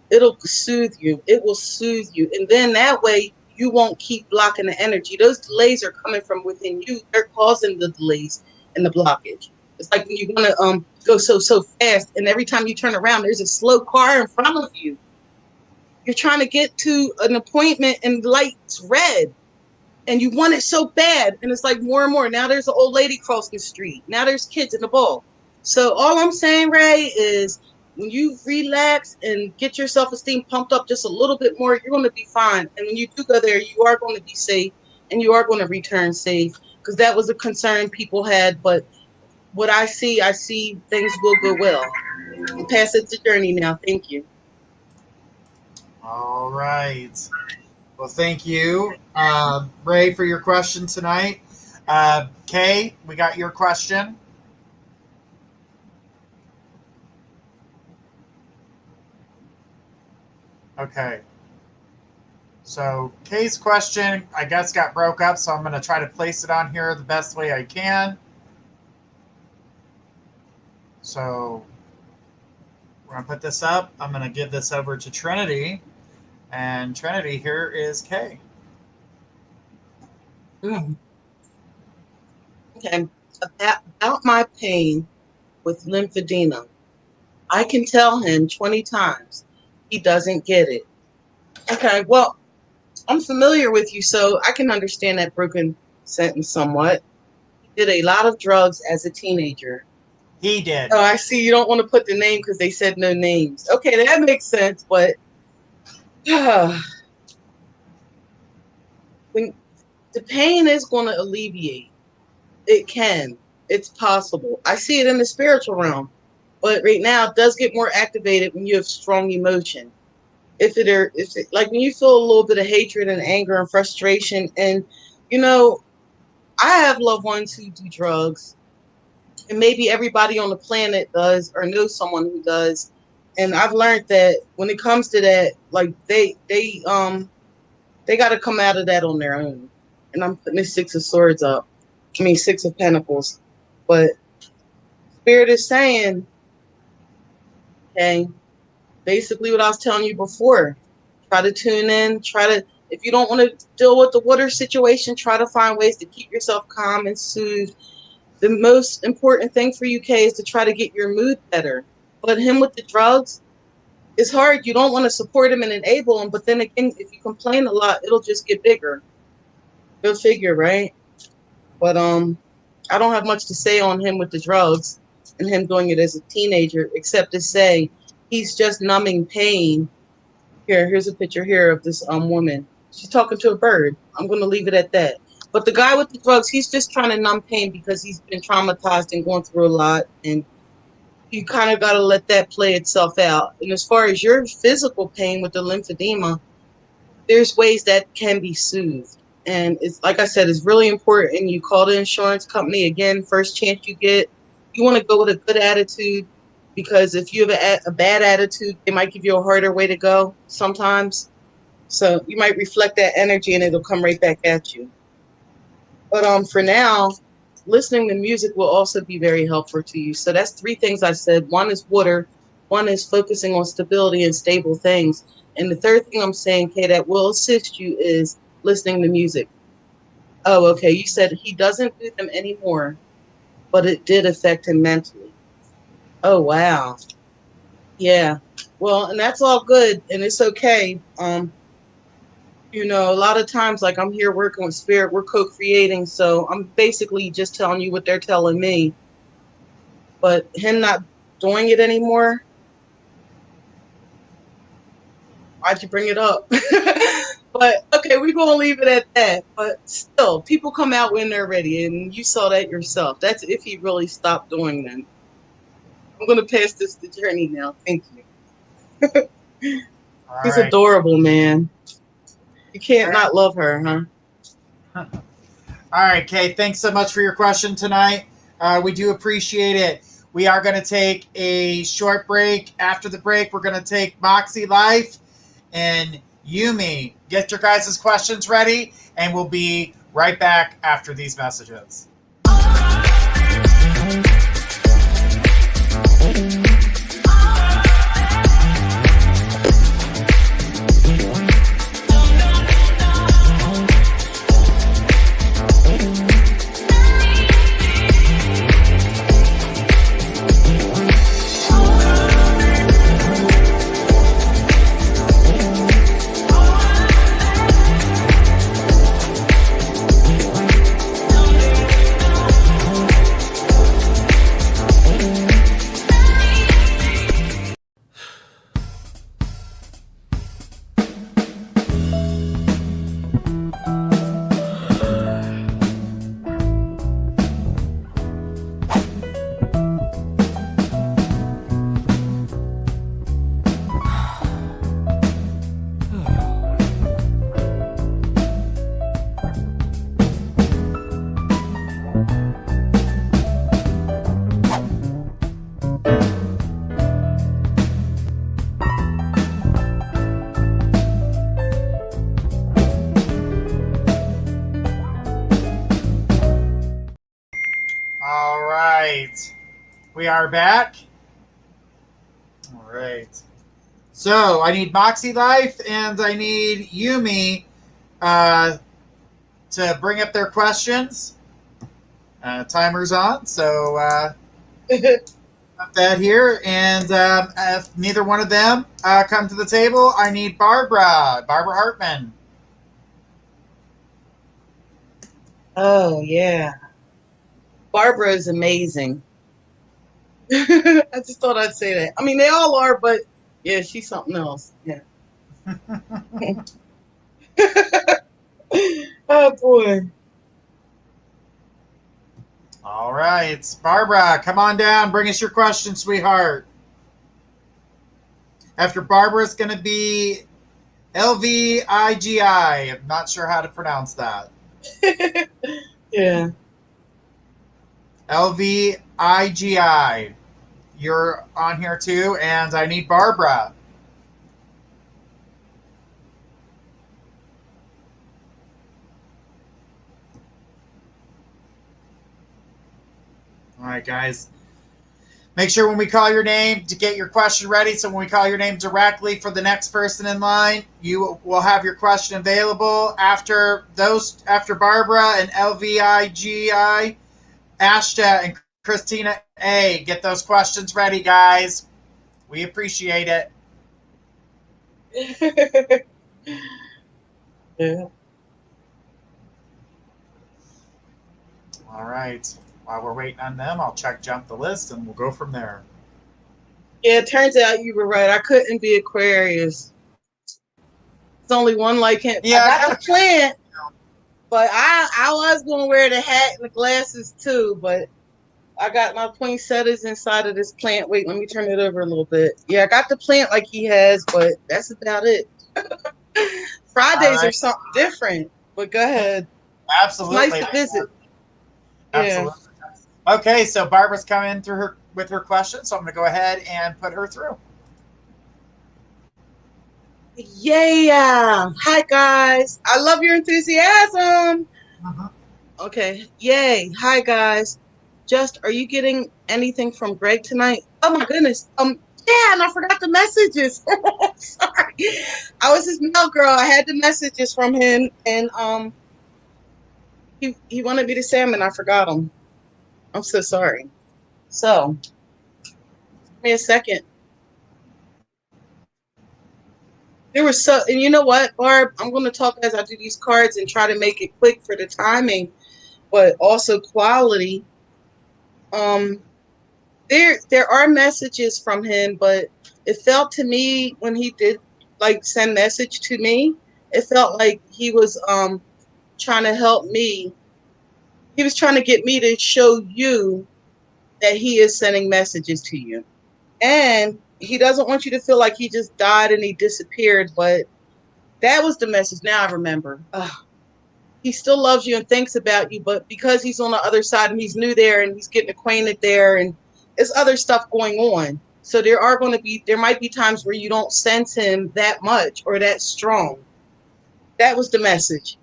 It'll soothe you. It will soothe you. And then that way you won't keep blocking the energy. Those delays are coming from within you. They're causing the delays and the blockage. It's like when you want to go so fast, and every time you turn around, there's a slow car in front of you. You're trying to get to an appointment and the light's red, and you want it so bad, and it's like more and more. Now there's an old lady crossing the street. Now there's kids in the ball. So all I'm saying, Ray, is when you relax and get your self-esteem pumped up just a little bit more, you're going to be fine. And when you do go there, you are going to be safe, and you are going to return safe, because that was a concern people had. But what I see things will go well. I'll pass it to Journey now. Thank you. All right. Well, thank you, Ray, for your question tonight. Kay, we got your question. Okay. So Kay's question, I guess, got broke up, so I'm going to try to place it on here the best way I can. So we're going to put this up. I'm going to give this over to Trinity. And Trinity, here is Kay. Mm. Okay. About my pain with lymphedema, I can tell him 20 times. He doesn't get it. Okay, well, I'm familiar with you, so I can understand that broken sentence somewhat. He did a lot of drugs as a teenager. He did. Oh, I see. You don't want to put the name because they said no names. Okay, that makes sense, but when the pain is going to alleviate, it can. It's possible. I see it in the spiritual realm, but right now it does get more activated when you have strong emotion. If like when you feel a little bit of hatred and anger and frustration, and you know, I have loved ones who do drugs, and maybe everybody on the planet does or knows someone who does. And I've learned that when it comes to that, like they got to come out of that on their own. And I'm putting the Six of Swords up. I mean, Six of Pentacles. But Spirit is saying, okay, basically what I was telling you before. Try to tune in. If you don't want to deal with the water situation, try to find ways to keep yourself calm and soothed. The most important thing for you, Kay, is to try to get your mood better. But him with the drugs, it's hard. You don't want to support him and enable him. But then again, if you complain a lot, it'll just get bigger. Go figure, right? But I don't have much to say on him with the drugs and him doing it as a teenager, except to say he's just numbing pain. Here's a picture here of this woman. She's talking to a bird. I'm going to leave it at that. But the guy with the drugs, he's just trying to numb pain because he's been traumatized and going through a lot. And you kind of got to let that play itself out. And as far as your physical pain with the lymphedema, there's ways that can be soothed. And it's like I said, it's really important. You call the insurance company again, first chance you get. You want to go with a good attitude, because if you have a bad attitude, they might give you a harder way to go sometimes. So you might reflect that energy and it'll come right back at you. But for now, listening to music will also be very helpful to you. So that's three things I said. One is water. One is focusing on stability and stable things. And the third thing I'm saying, Kay, that will assist you is listening to music. Oh, okay. You said he doesn't do them anymore, but it did affect him mentally. Oh, wow. Yeah. Well, and that's all good, and it's okay. A lot of times, like I'm here working with spirit, we're co-creating, so I'm basically just telling you what they're telling me. But him not doing it anymore, why'd you bring it up? But okay, we're gonna leave it at that. But still, people come out when they're ready, and you saw that yourself. That's if he really stopped doing them. I'm gonna pass this to Journey now. Thank you. All He's right. adorable, man. You can't not love her, huh? All right, Kay, thanks so much for your question tonight. We do appreciate it. We are going to take a short break. After the break, we're going to take Moxie Life and Yumi. Get your guys' questions ready, and we'll be right back after these messages. All right. We are back. All right. So I need Moxie Life and I need Yumi to bring up their questions. Timer's on, so put that here. And if neither one of them come to the table, I need Barbara Hartman. Oh, yeah. Barbara is amazing. I just thought I'd say that. I mean, they all are, but yeah, she's something else. Yeah. Oh, boy. All right. Barbara, come on down. Bring us your question, sweetheart. After Barbara, it's going to be LVIGI. I'm not sure how to pronounce that. Yeah. LVIGI. You're on here too, and I need Barbara. All right, guys. Make sure when we call your name to get your question ready. So when we call your name directly for the next person in line, you will have your question available. After Barbara and LVIGI, Ashta and Christina A. Get those questions ready, guys. We appreciate it. Yeah. All right. While we're waiting on them, I'll jump the list, and we'll go from there. Yeah, it turns out you were right. I couldn't be Aquarius. There's only one like him. Yeah, I got the plant, but I was going to wear the hat and the glasses too, but I got my poinsettias inside of this plant. Wait, let me turn it over a little bit. Yeah, I got the plant like he has, but that's about it. Fridays are something different, but go ahead. Absolutely. It's nice to visit. Absolutely. Yeah. Okay, so Barbara's coming through with her question, so I'm going to go ahead and put her through. Yeah. Hi, guys. I love your enthusiasm. Okay. Yay. Hi, guys. Are you getting anything from Greg tonight? Oh, my goodness. Yeah, and I forgot the messages. Sorry. I was his mail girl. I had the messages from him, and he wanted me to say them, and I forgot them. I'm so sorry. So, give me a second. And you know what, Barb? I'm going to talk as I do these cards and try to make it quick for the timing, but also quality. There are messages from him, but it felt to me when he did send message to me, it felt like he was trying to help me. He was trying to get me to show you that he is sending messages to you. And he doesn't want you to feel like he just died and he disappeared, but that was the message. Now I remember. he still loves you and thinks about you, but because he's on the other side and he's new there and he's getting acquainted there and there's other stuff going on. So there might be times where you don't sense him that much or that strong. That was the message.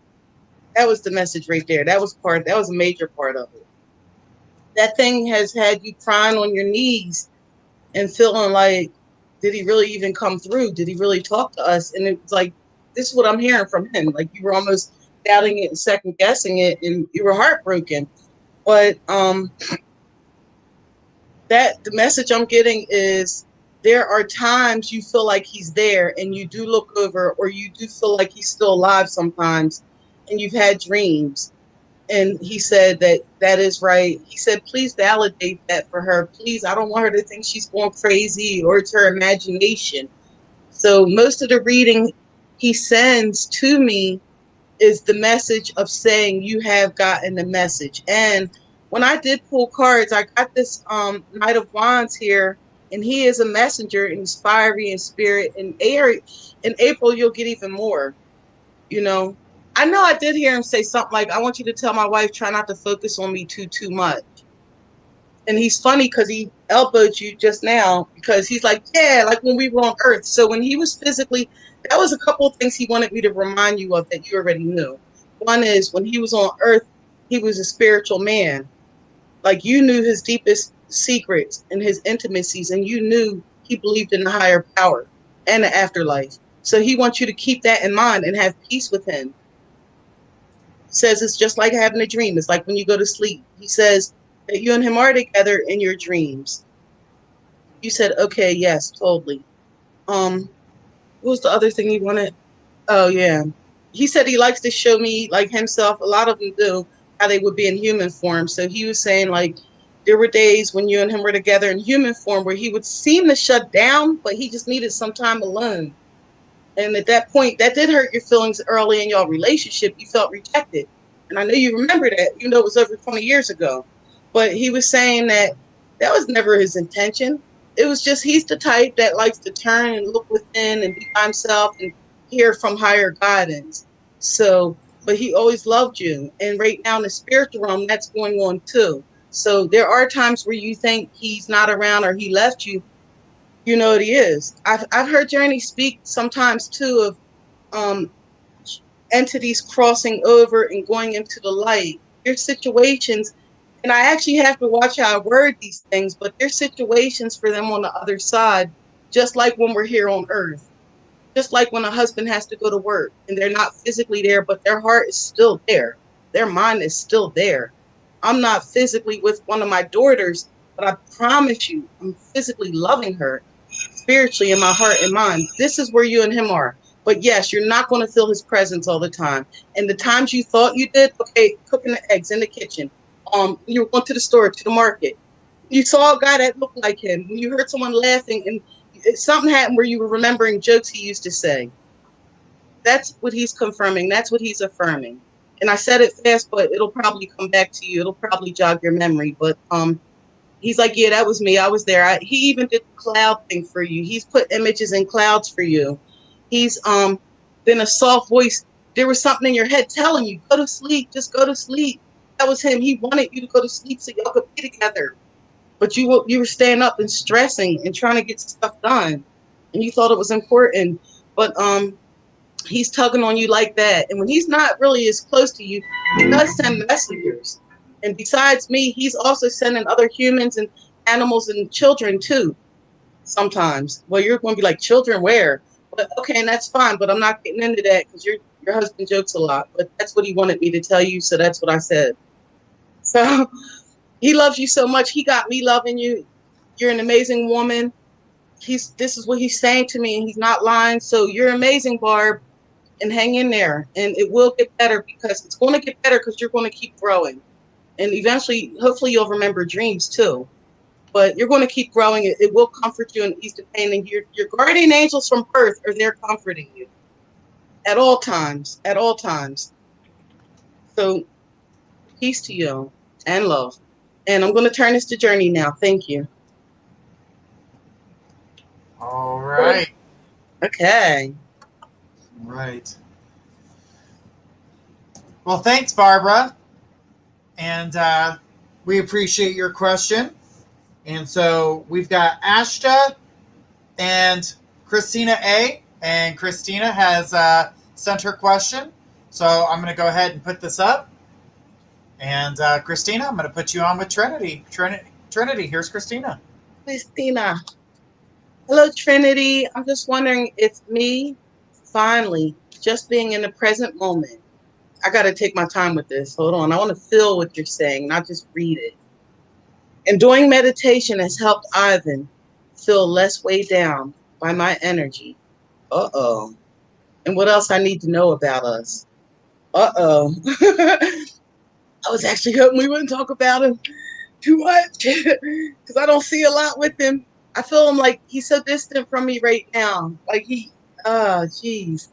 That was the message right there. That was a major part of it. That thing has had you crying on your knees and feeling like, did he really even come through? Did he really talk to us? And it's like, this is what I'm hearing from him. Like you were almost doubting it and second guessing it and you were heartbroken. But that the message I'm getting is there are times you feel like he's there and you do look over or you do feel like he's still alive sometimes and you've had dreams. And he said that is right. He said, please validate that for her. Please, I don't want her to think she's going crazy or it's her imagination. So most of the reading he sends to me is the message of saying you have gotten the message. And when I did pull cards, I got this Knight of Wands here, and he is a messenger and he's fiery in spirit. And in April, you'll get even more. You know, I know I did hear him say something like, I want you to tell my wife, try not to focus on me too much. And he's funny because he elbowed you just now because he's like, yeah, like when we were on Earth. So when he was physically, that was a couple of things he wanted me to remind you of that you already knew. One is when he was on Earth, he was a spiritual man. Like you knew his deepest secrets and his intimacies, and you knew he believed in the higher power and the afterlife. So he wants you to keep that in mind and have peace with him. He says it's just like having a dream. It's like when you go to sleep. He says that you and him are together in your dreams. You said, okay, yes, totally. What was the other thing he wanted? Oh yeah. He said he likes to show me like himself. A lot of them do how they would be in human form. So he was saying like there were days when you and him were together in human form where he would seem to shut down, but he just needed some time alone. And at that point, that did hurt your feelings early in your relationship. You felt rejected. And I know you remember that, even though it was over 20 years ago. But he was saying that that was never his intention. It was just he's the type that likes to turn and look within and be by himself and hear from higher guidance. So, but he always loved you. And right now in the spiritual realm, that's going on too. So there are times where you think he's not around or he left you, you know what he is. I've heard Journey speak sometimes too of um, entities crossing over and going into the light. There's situations, and I actually have to watch how I word these things, but there's situations for them on the other side, just like when we're here on Earth. Just like when a husband has to go to work and they're not physically there, but their heart is still there. Their mind is still there. I'm not physically with one of my daughters, but I promise you, I'm physically loving her spiritually in my heart and mind. This is where you and him are. But yes, you're not going to feel his presence all the time. And the times you thought you did, okay, cooking the eggs in the kitchen. You were going to the store, to the market. You saw a guy that looked like him. When you heard someone laughing and something happened where you were remembering jokes he used to say. That's what he's confirming. That's what he's affirming. And I said it fast, but it'll probably come back to you. It'll probably jog your memory. But he's like, yeah, that was me. I was there. He even did the cloud thing for you. He's put images in clouds for you. He's been a soft voice. There was something in your head telling you, go to sleep, just go to sleep. That was him. He wanted you to go to sleep so y'all could be together. But you were staying up and stressing and trying to get stuff done. And you thought it was important. But he's tugging on you like that. And when he's not really as close to you, he does send messengers. And besides me, he's also sending other humans and animals and children too. Sometimes. Well, you're going to be like, children where? But okay, and that's fine. But I'm not getting into that because your husband jokes a lot. But that's what he wanted me to tell you, so that's what I said. So he loves you so much. He got me loving you. You're an amazing woman. This is what he's saying to me, and he's not lying. So you're amazing, Barb, and hang in there. And it will get better because it's going to get better because you're going to keep growing. And eventually, hopefully, you'll remember dreams too. But you're going to keep growing. It will comfort you and ease the pain. And your guardian angels from birth are there comforting you at all times. At all times. So peace to you and love. And I'm going to turn this to Journey now. Thank you. All right. Okay. Right. Well, thanks, Barbara. And we appreciate your question. And so we've got Ashta and Christina A. And Christina has sent her question. So I'm going to go ahead and put this up. And Christina, I'm going to put you on with Trinity. Trinity, here's Christina. Christina. Hello, Trinity. I'm just wondering if me, finally, just being in the present moment. I got to take my time with this. Hold on. I want to feel what you're saying, not just read it. And doing meditation has helped Ivan feel less weighed down by my energy. Uh-oh. And what else I need to know about us? Uh-oh. I was actually hoping we wouldn't talk about him too much because I don't see a lot with him. I feel him like he's so distant from me right now. Like geez.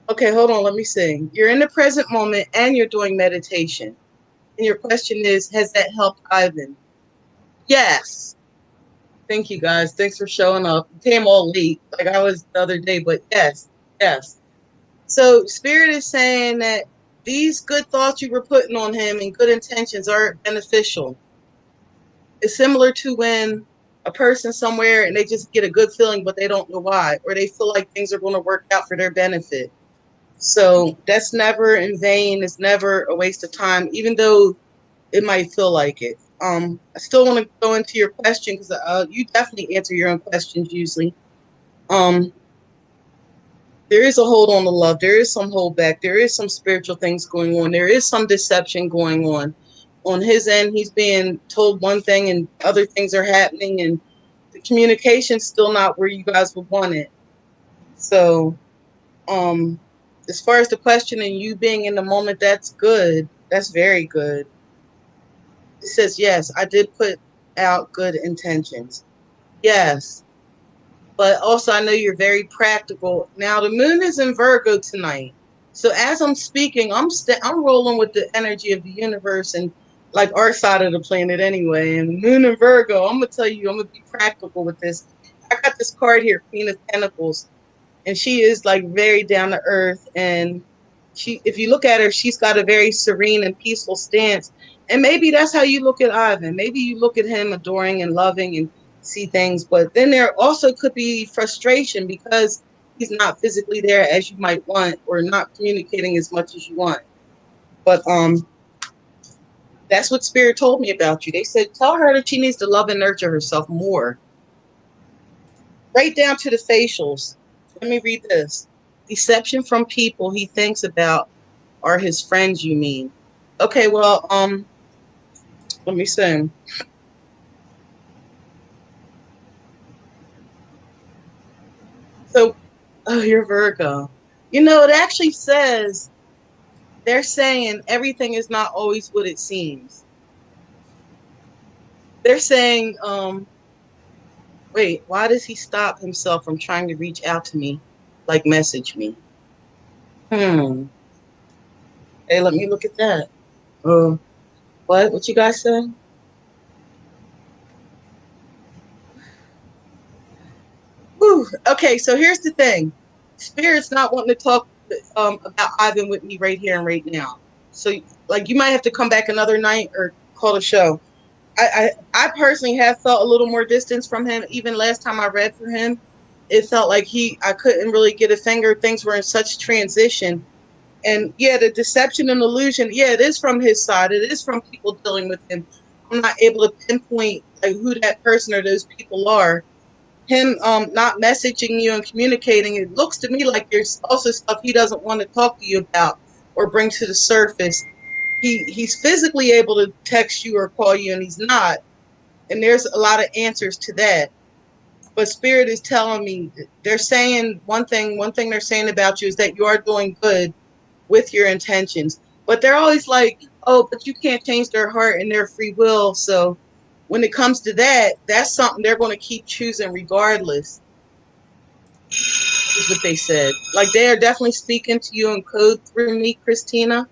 Okay, hold on. Let me see. You're in the present moment and you're doing meditation. And your question is, has that helped Ivan? Yes. Thank you, guys. Thanks for showing up. You came all late, like I was the other day, but yes. So Spirit is saying that these good thoughts you were putting on him and good intentions are beneficial. It's similar to when a person somewhere and they just get a good feeling, but they don't know why, or they feel like things are going to work out for their benefit. So that's never in vain. It's never a waste of time, even though it might feel like it. I still want to go into your question because you definitely answer your own questions usually. There is a hold on the love. There is some hold back. There is some spiritual things going on. There is some deception going on. On his end, he's being told one thing and other things are happening, and the communication's still not where you guys would want it. So, as far as the question and you being in the moment, that's good. That's very good. It says, yes, I did put out good intentions. Yes. But also, I know you're very practical. Now, the moon is in Virgo tonight. So as I'm speaking, I'm rolling with the energy of the universe and like our side of the planet anyway. And moon in Virgo, I'm going to tell you, I'm going to be practical with this. I got this card here, Queen of Pentacles. And she is like very down to earth. And if you look at her, she's got a very serene and peaceful stance. And maybe that's how you look at Ivan. Maybe you look at him adoring and loving and see things, but then there also could be frustration because he's not physically there as you might want or not communicating as much as you want. But that's what Spirit told me about you. They said, tell her that she needs to love and nurture herself more. Right down to the facials. Let me read this. Deception from people he thinks about are his friends, you mean? Okay, well, let me see. So, oh, you're Virgo. You know, it actually says they're saying everything is not always what it seems. They're saying, wait, why does he stop himself from trying to reach out to me, like message me? Hey, let me look at that. What you guys said? Whew. Okay, so here's the thing. Spirit's not wanting to talk about Ivan with me right here and right now. So, like, you might have to come back another night or call the show. I personally have felt a little more distance from him. Even last time I read for him, it felt like I couldn't really get a finger. Things were in such transition. And yeah, the deception and illusion, yeah, it is from his side. It is from people dealing with him. I'm not able to pinpoint like who that person or those people are. Him not messaging you and communicating, it looks to me like there's also stuff he doesn't want to talk to you about or bring to the surface. He's physically able to text you or call you and he's not. And there's a lot of answers to that. But Spirit is telling me they're saying one thing they're saying about you is that you are doing good with your intentions. But they're always like, oh, but you can't change their heart and their free will. So when it comes to that, that's something they're going to keep choosing regardless, is what they said. Like they are definitely speaking to you in code through me, Christina.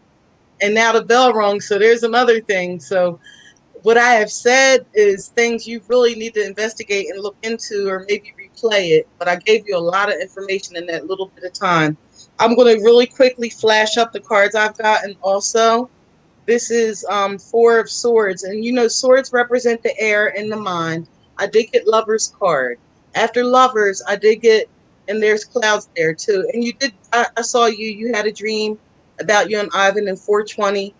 And now the bell rung, so there's another thing. So what I have said is things you really need to investigate and look into or maybe replay it. But I gave you a lot of information in that little bit of time. I'm going to really quickly flash up the cards I've gotten also. This is Four of Swords. And you know, swords represent the air and the mind. I did get Lover's card. After Lovers, I did get, and there's clouds there too. And you did, I saw you had a dream about you and Ivan in 420.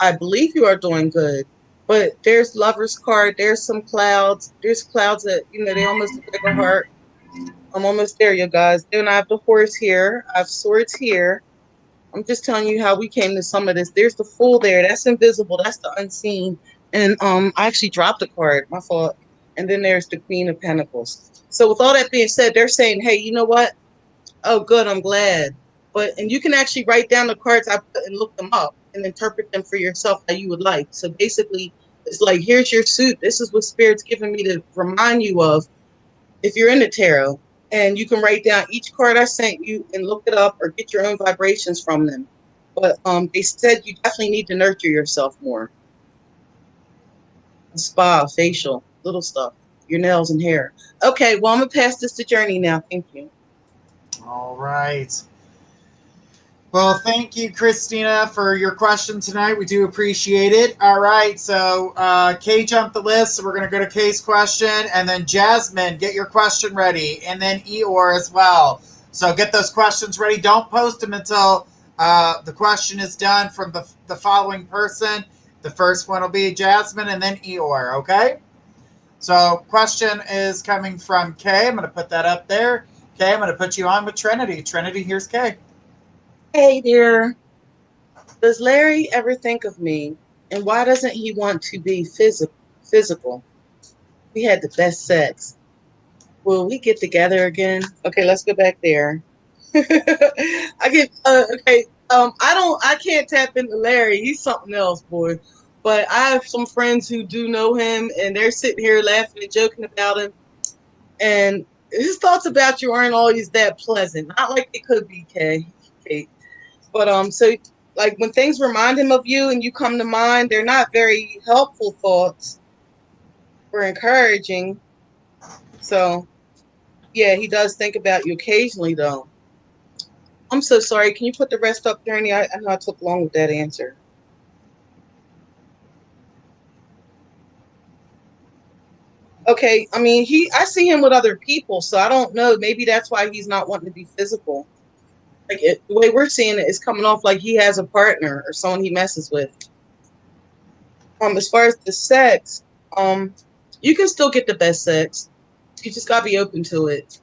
I believe you are doing good. But there's Lover's card. There's some clouds. There's clouds that, you know, they almost look like a heart. I'm almost there, you guys. Then I have the Horse here. I have Swords here. I'm just telling you how we came to some of this. There's the Fool there. That's invisible. That's the unseen. And I actually dropped a card. My fault. And then there's the Queen of Pentacles. So with all that being said, they're saying, hey, you know what? Oh, good. I'm glad. And you can actually write down the cards I put and look them up and interpret them for yourself how you would like. So basically, it's like, here's your suit. This is what Spirit's giving me to remind you of if you're in the tarot. And you can write down each card I sent you and look it up or get your own vibrations from them. But they said you definitely need to nurture yourself more. Spa, facial, little stuff, your nails and hair. Okay, well, I'm going to pass this to Journey now. Thank you. All right. Well, thank you, Christina, for your question tonight. We do appreciate it. All right, so Kay jumped the list, so we're going to go to Kay's question, and then Jasmine, get your question ready, and then Eeyore as well. So get those questions ready. Don't post them until the question is done from the following person. The first one will be Jasmine, and then Eeyore, okay? So question is coming from Kay. I'm going to put that up there. Kay, I'm going to put you on with Trinity. Trinity, here's Kay. Hey, dear. Does Larry ever think of me? And why doesn't he want to be physical? We had the best sex. Will we get together again? Okay, let's go back there. I can't tap into Larry. He's something else, boy. But I have some friends who do know him, and they're sitting here laughing and joking about him. And his thoughts about you aren't always that pleasant. Not like they could be, Kate. But so like when things remind him of you and you come to mind, they're not very helpful thoughts or encouraging. So yeah, he does think about you occasionally, though. I'm so sorry. Can you put the rest up, Journey? I know I took long with that answer. Okay, I mean, I see him with other people, so I don't know. Maybe that's why he's not wanting to be physical. The way we're seeing it is coming off like he has a partner or someone he messes with. As far as the sex, you can still get the best sex. You just gotta be open to it.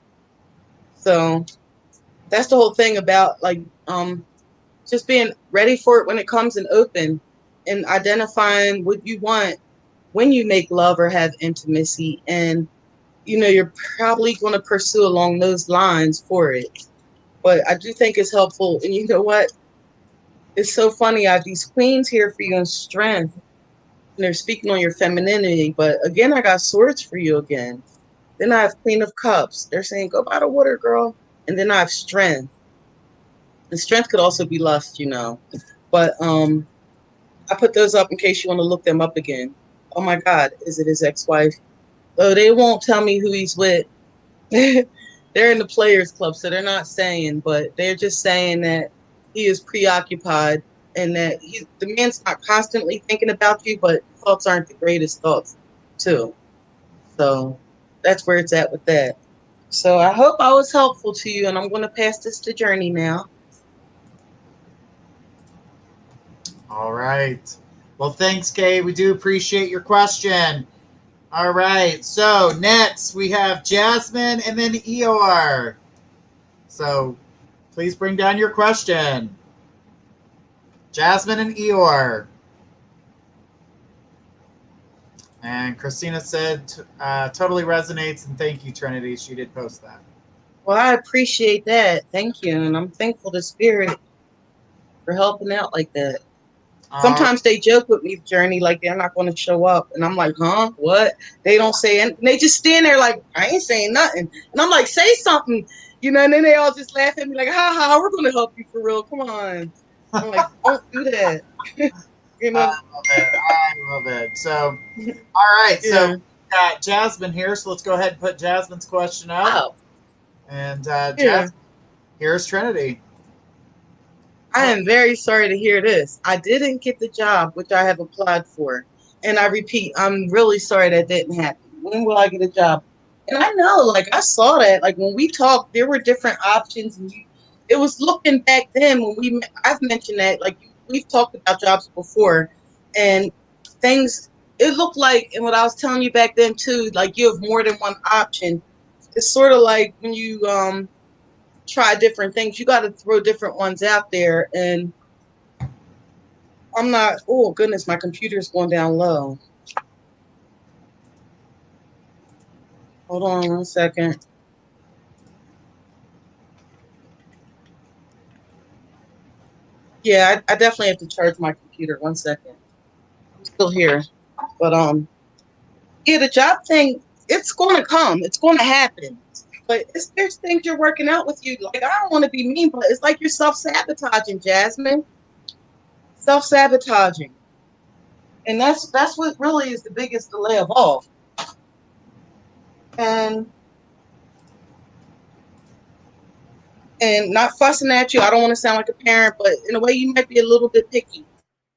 So that's the whole thing about just being ready for it when it comes and open and identifying what you want when you make love or have intimacy. And, you know, you're probably going to pursue along those lines for it. But I do think it's helpful. And you know what? It's so funny. I have these queens here for you in strength. And they're speaking on your femininity. But again, I got swords for you again. Then I have Queen of Cups. They're saying, go by the water, girl. And then I have strength. And strength could also be lust, you know. But I put those up in case you want to look them up again. Oh my God, is it his ex-wife? Oh, they won't tell me who he's with. They're in the Players Club, so they're not saying, but they're just saying that he is preoccupied and that the man's not constantly thinking about you, but thoughts aren't the greatest thoughts, too. So that's where it's at with that. So I hope I was helpful to you, and I'm going to pass this to Journey now. All right. Well, thanks, Kay. We do appreciate your question. All right. So next we have Jasmine and then Eeyore. So please bring down your question. Jasmine and Eeyore. And Christina said, totally resonates, and thank you, Trinity. She did post that. Well, I appreciate that. Thank you. And I'm thankful to Spirit for helping out like that. Sometimes they joke with me, Journey, like they're not going to show up. And I'm like, huh? What? They don't say anything. They just stand there like, I ain't saying nothing. And I'm like, say something. You know, and then they all just laugh at me like, ha ha, we're going to help you for real. Come on. I'm like, don't do that. You know? I love it. So, all right. Yeah. So, we got Jasmine here. So, let's go ahead and put Jasmine's question up. Oh. And Jasmine, here's Trinity. I am very sorry to hear this. I didn't get the job which I have applied for. And I repeat, I'm really sorry that didn't happen. When will I get a job? And I know, like, I saw that. Like, when we talked, there were different options. And it was looking back then when I've mentioned that, like, we've talked about jobs before. And things, it looked like, and what I was telling you back then, too, like, you have more than one option. It's sort of like when you try different things, you got to throw different ones out there. And I'm not, oh goodness, my computer's going down low. Hold on 1 second. Yeah, I definitely have to charge my computer. 1 second. I'm still here. But yeah, the job thing, it's gonna come. It's gonna happen. But there's things you're working out with you. Like, I don't want to be mean, but it's like you're self-sabotaging, Jasmine. Self-sabotaging. And that's what really is the biggest delay of all. And not fussing at you. I don't want to sound like a parent, but in a way you might be a little bit picky.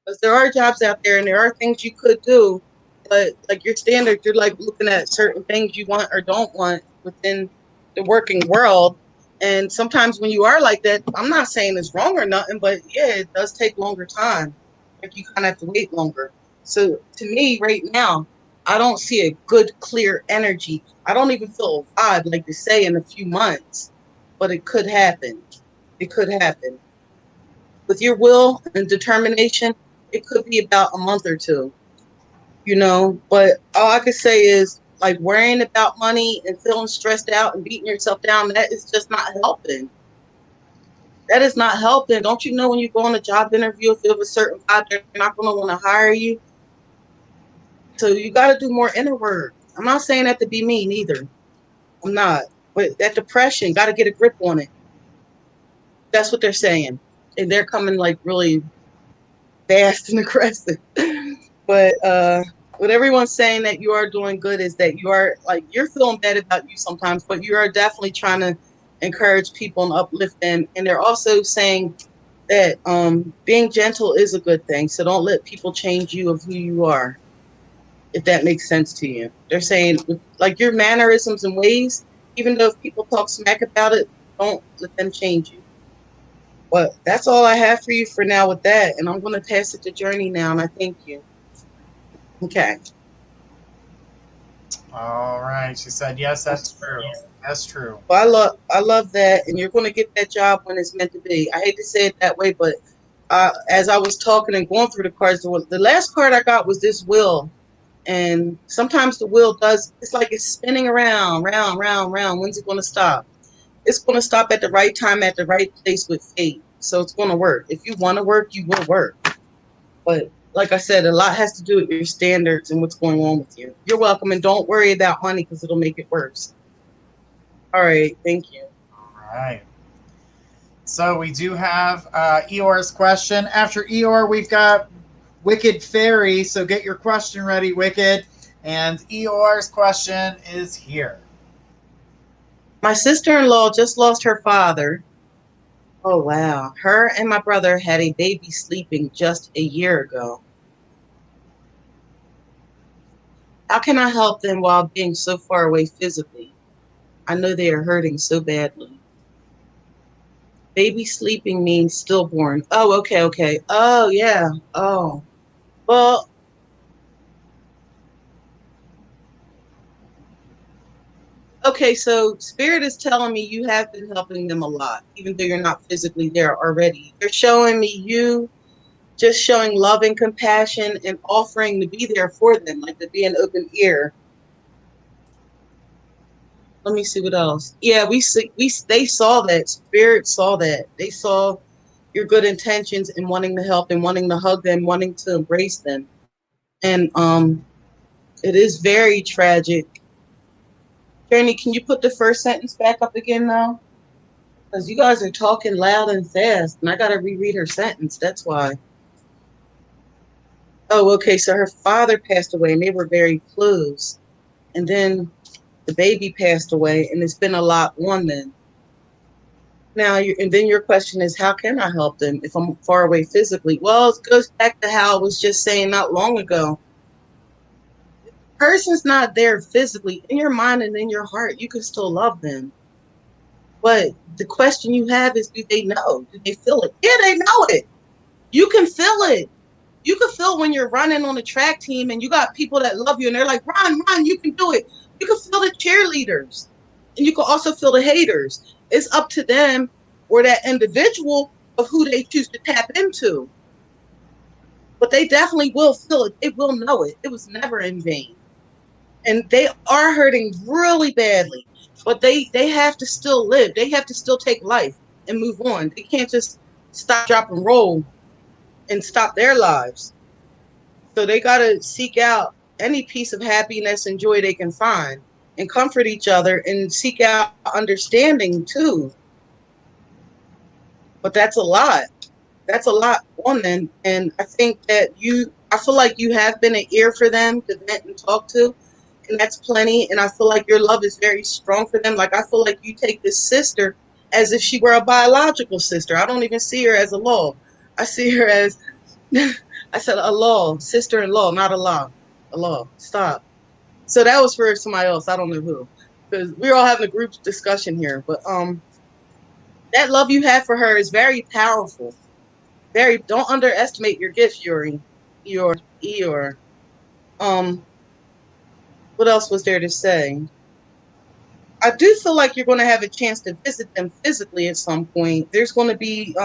Because there are jobs out there and there are things you could do, but like your standards, you're like looking at certain things you want or don't want within the working world. And sometimes when you are like that, I'm not saying it's wrong or nothing, but yeah, it does take longer time. Like, you kind of have to wait longer. So to me right now, I don't see a good, clear energy. I don't even feel a vibe, like to say, in a few months, but it could happen. It could happen. With your will and determination, it could be about a month or two, but all I could say is, like, worrying about money and feeling stressed out and beating yourself down, that is just not helping. That is not helping. Don't you know when you go on a job interview, if you have a certain vibe, they're not going to want to hire you? So you got to do more inner work. I'm not saying that to be mean either. I'm not. But that depression, got to get a grip on it. That's what they're saying. And they're coming, like, really fast and aggressive. But what everyone's saying that you are doing good is that you are, like, you're feeling bad about you sometimes, but you are definitely trying to encourage people and uplift them. And they're also saying that being gentle is a good thing. So don't let people change you of who you are, if that makes sense to you. They're saying, like, your mannerisms and ways, even though if people talk smack about it, don't let them change you. But that's all I have for you for now with that. And I'm going to pass it to Journey now, and I thank you. Okay. All right. She said, yes, that's true. That's true. Well, I love that, and you're going to get that job when it's meant to be. I hate to say it that way, but as I was talking and going through the cards, the last card I got was this wheel, and sometimes the wheel it's like it's spinning around, round, round, round. When's it going to stop? It's going to stop at the right time, at the right place with fate. So it's going to work. If you want to work, you will work. But like I said, a lot has to do with your standards and what's going on with you. You're welcome, and don't worry about money because it'll make it worse. All right. Thank you. All right. So we do have Eeyore's question. After Eeyore, we've got Wicked Fairy. So get your question ready, Wicked. And Eeyore's question is here. My sister-in-law just lost her father. Oh, wow. Her and my brother had a baby sleeping just a year ago. How can I help them while being so far away physically? I know they are hurting so badly. Baby sleeping means stillborn. Oh, okay, okay. Oh, yeah. Oh. Well, okay, so Spirit is telling me you have been helping them a lot, even though you're not physically there already. They're showing me you just showing love and compassion and offering to be there for them, like to be an open ear. Let me see what else. Yeah, they saw that. Spirit saw that. They saw your good intentions and wanting to help and wanting to hug them, wanting to embrace them. And it is very tragic. Journey, can you put the first sentence back up again now? Because you guys are talking loud and fast, and I got to reread her sentence. That's why. Oh, okay. So her father passed away, and they were very close. And then the baby passed away, and it's been a lot on them. Now, and then your question is, how can I help them if I'm far away physically? Well, it goes back to how I was just saying not long ago. Person's not there physically. In your mind and in your heart, you can still love them. But the question you have is, do they know? Do they feel it? Yeah, they know it. You can feel it. You can feel when you're running on the track team and you got people that love you and they're like, run, you can do it. You can feel the cheerleaders and you can also feel the haters. It's up to them or that individual of who they choose to tap into. But they definitely will feel it. They will know it. It was never in vain. And they are hurting really badly, but they have to still live. They have to still take life and move on. They can't just stop, drop, and roll and stop their lives. So they got to seek out any piece of happiness and joy they can find and comfort each other and seek out understanding too. But that's a lot. That's a lot on them. And I think that I feel like you have been an ear for them to vent and talk to. And that's plenty. And I feel like your love is very strong for them. Like, I feel like you take this sister as if she were a biological sister. I don't even see her as a law. I see her as, I said a law, sister-in-law, not a law. A law. Stop. So that was for somebody else. I don't know who. Because we're all having a group discussion here. But that love you have for her is very powerful. Don't underestimate your gift, Yuri. Eeyore. What else was there to say? I do feel like you're going to have a chance to visit them physically at some point. There's going to be,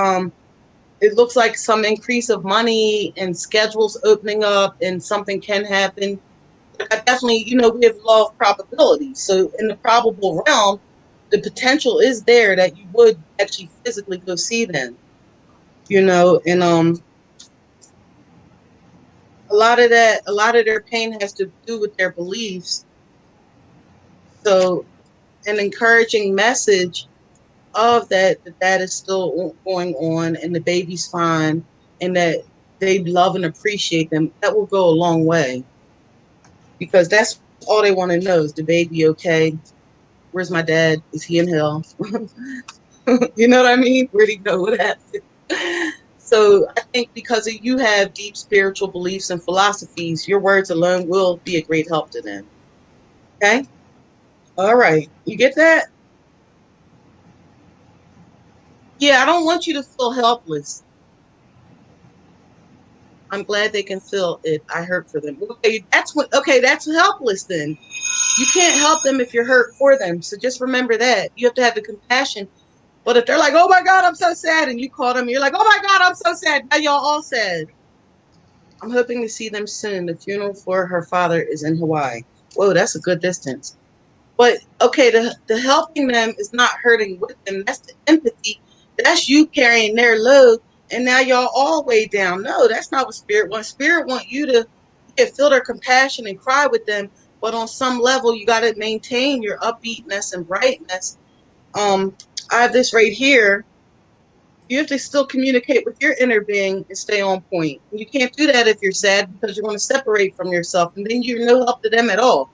it looks like some increase of money and schedules opening up and something can happen. I definitely, we have law of probability. So in the probable realm, the potential is there that you would actually physically go see them, and a lot of their pain has to do with their beliefs. So an encouraging message of that is still going on and the baby's fine and that they love and appreciate them, that will go a long way, because that's all they want to know. Is the baby okay? Where's my dad? Is he in hell? You know what I mean? Where'd he go? What happened? So I think because you have deep spiritual beliefs and philosophies, your words alone will be a great help to them. Okay? All right. You get that? Yeah, I don't want you to feel helpless. I'm glad they can feel it. I hurt for them. Okay, that's helpless then. You can't help them if you're hurt for them. So just remember that. You have to have the compassion. But if they're like, oh my God, I'm so sad, and you call them, you're like, oh my God, I'm so sad. Now y'all all sad. I'm hoping to see them soon. The funeral for her father is in Hawaii. Whoa, that's a good distance. But okay, the helping them is not hurting with them. That's the empathy. That's you carrying their load, and now y'all all way down. No, that's not what spirit wants. Spirit want you to feel their compassion and cry with them. But on some level, you got to maintain your upbeatness and brightness. I have this right here. You have to still communicate with your inner being and stay on point. You can't do that if you're sad, because you're going to separate from yourself, and then you're no help to them at all.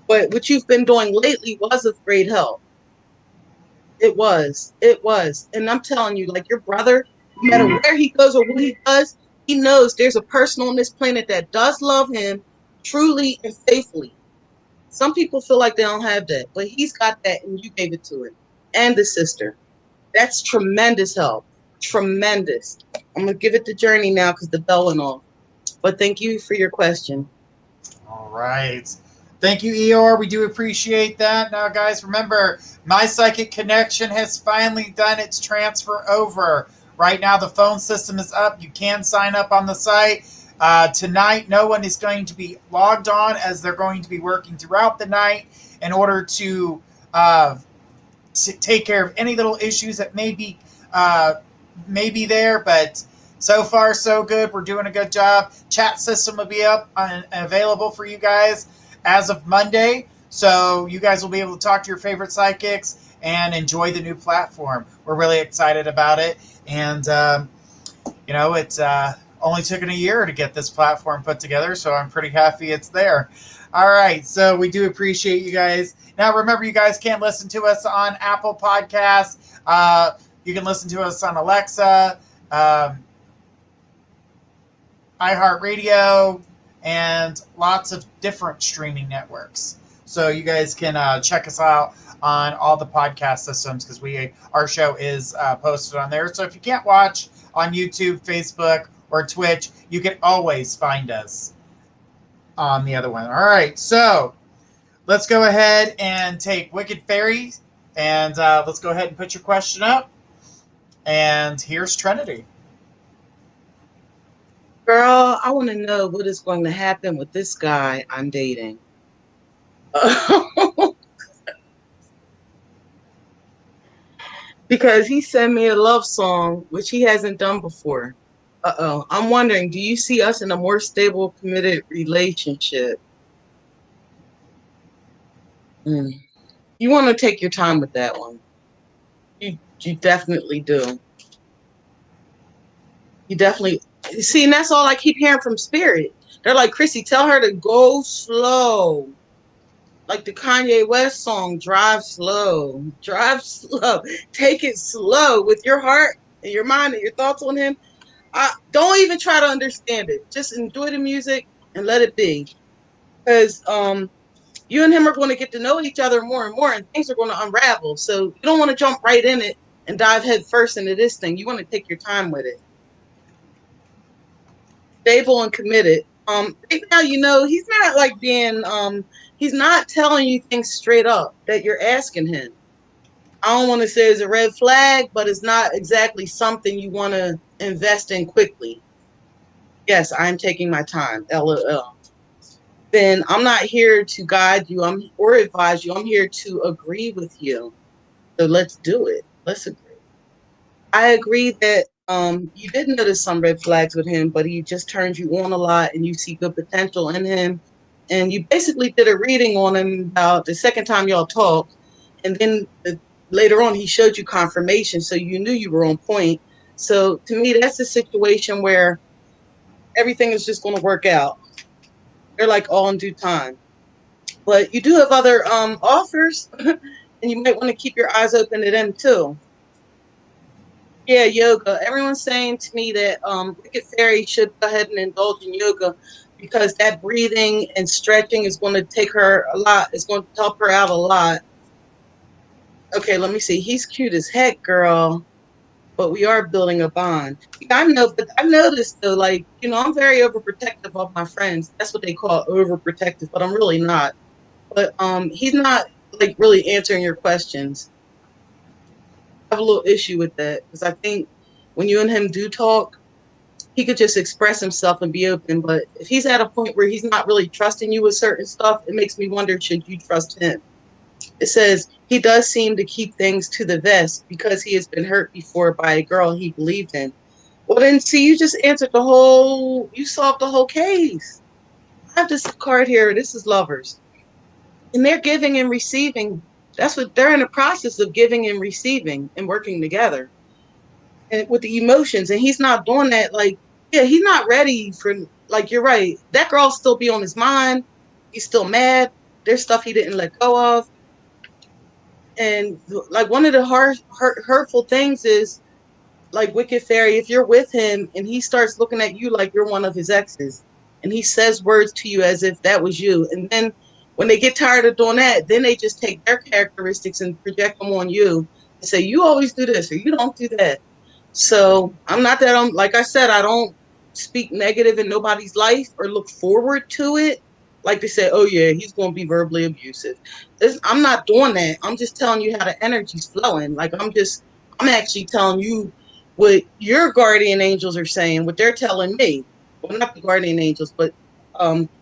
But what you've been doing lately was of great help. It was. And I'm telling you, like, your brother, no matter where he goes or what he does, he knows there's a person on this planet that does love him truly and faithfully. Some people feel like they don't have that, but he's got that, and you gave it to him. And the sister. That's tremendous help. Tremendous. I'm going to give it to Journey now because the bell went off. But thank you for your question. All right. Thank you, Eeyore. We do appreciate that. Now, guys, remember, My Psychic Connection has finally done its transfer over. Right now, the phone system is up. You can sign up on the site. Tonight, no one is going to be logged on, as they're going to be working throughout the night in order to take care of any little issues that may be there. But so far, so good. We're doing a good job. Chat system will be up and available for you guys as of Monday. So you guys will be able to talk to your favorite psychics and enjoy the new platform. We're really excited about it. And, it's only taken a year to get this platform put together, so I'm pretty happy it's there. All right, so we do appreciate you guys. Now, remember, you guys can listen to us on Apple Podcasts. You can listen to us on Alexa, iHeartRadio, and lots of different streaming networks. So you guys can check us out on all the podcast systems because our show is posted on there. So if you can't watch on YouTube, Facebook, or Twitch, you can always find us on the other one. All right, so let's go ahead and take Wicked Fairy, and let's go ahead and put your question up. And here's Trinity. Girl, I want to know what is going to happen with this guy I'm dating. Because he sent me a love song, which he hasn't done before. I'm wondering, do you see us in a more stable, committed relationship? You want to take your time with that one. You definitely do. You definitely see, and that's all I keep hearing from Spirit. They're like, Chrissy, tell her to go slow. Like the Kanye West song, drive slow, take it slow with your heart and your mind and your thoughts on him. Don't even try to understand it. Just enjoy the music and let it be. Because you and him are going to get to know each other more and more, and things are going to unravel. So you don't want to jump right in it and dive head first into this thing. You want to take your time with it. Stable and committed. Right now, he's not like being, he's not telling you things straight up that you're asking him. I don't want to say it's a red flag, but it's not exactly something you want to invest in quickly. Yes, I'm taking my time, LOL. Then I'm not here to guide you or advise you. I'm here to agree with you. So let's do it. Let's agree. I agree that you did notice some red flags with him, but he just turns you on a lot and you see good potential in him. And you basically did a reading on him about the second time y'all talked. And then later on, he showed you confirmation. So you knew you were on point. So to me, that's a situation where everything is just going to work out. They're like all in due time. But you do have other offers, and you might want to keep your eyes open to them too. Yeah, yoga. Everyone's saying to me that Wicked Fairy should go ahead and indulge in yoga because that breathing and stretching is going to take her a lot. It's going to help her out a lot. Okay, let me see. He's cute as heck, girl. But we are building a bond. I know, but I noticed though, like, I'm very overprotective of my friends. That's what they call overprotective, but I'm really not. But he's not like really answering your questions. I have a little issue with that because I think when you and him do talk, he could just express himself and be open. But if he's at a point where he's not really trusting you with certain stuff, it makes me wonder, should you trust him? It says he does seem to keep things to the vest because he has been hurt before by a girl he believed in. Well, then, see, you just answered you solved the whole case. I have this card here. This is lovers. And they're giving and receiving. That's what they're in the process of giving and receiving and working together. And with the emotions. And he's not doing that. Like, yeah, he's not ready for, like, you're right. That girl still be on his mind. He's still mad. There's stuff he didn't let go of. And like one of the hurtful things is like Wicked Fairy, if you're with him and he starts looking at you like you're one of his exes and he says words to you as if that was you. And then when they get tired of doing that, then they just take their characteristics and project them on you and say, you always do this or you don't do that. So like I said, I don't speak negative in nobody's life or look forward to it. Like they say, oh yeah, he's going to be verbally abusive. I'm not doing that. I'm just telling you how the energy's flowing. Like I'm actually telling you what your guardian angels are saying, what they're telling me. Well, not the guardian angels, but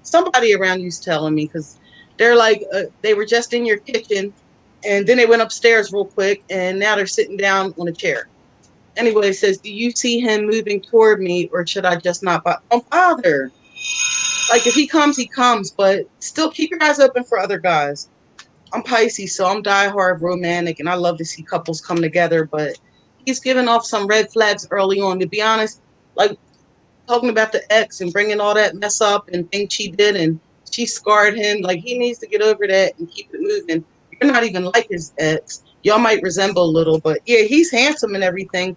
somebody around you's telling me because they're like, they were just in your kitchen and then they went upstairs real quick and now they're sitting down on a chair. Anyway, it says, do you see him moving toward me or should I just not bother? Like if he comes, but still keep your eyes open for other guys. I'm Pisces, so I'm diehard romantic and I love to see couples come together, but he's giving off some red flags early on. To be honest, like talking about the ex and bringing all that mess up and things she did and she scarred him. Like, he needs to get over that and keep it moving. You're not even like his ex. Y'all might resemble a little, but yeah, he's handsome and everything.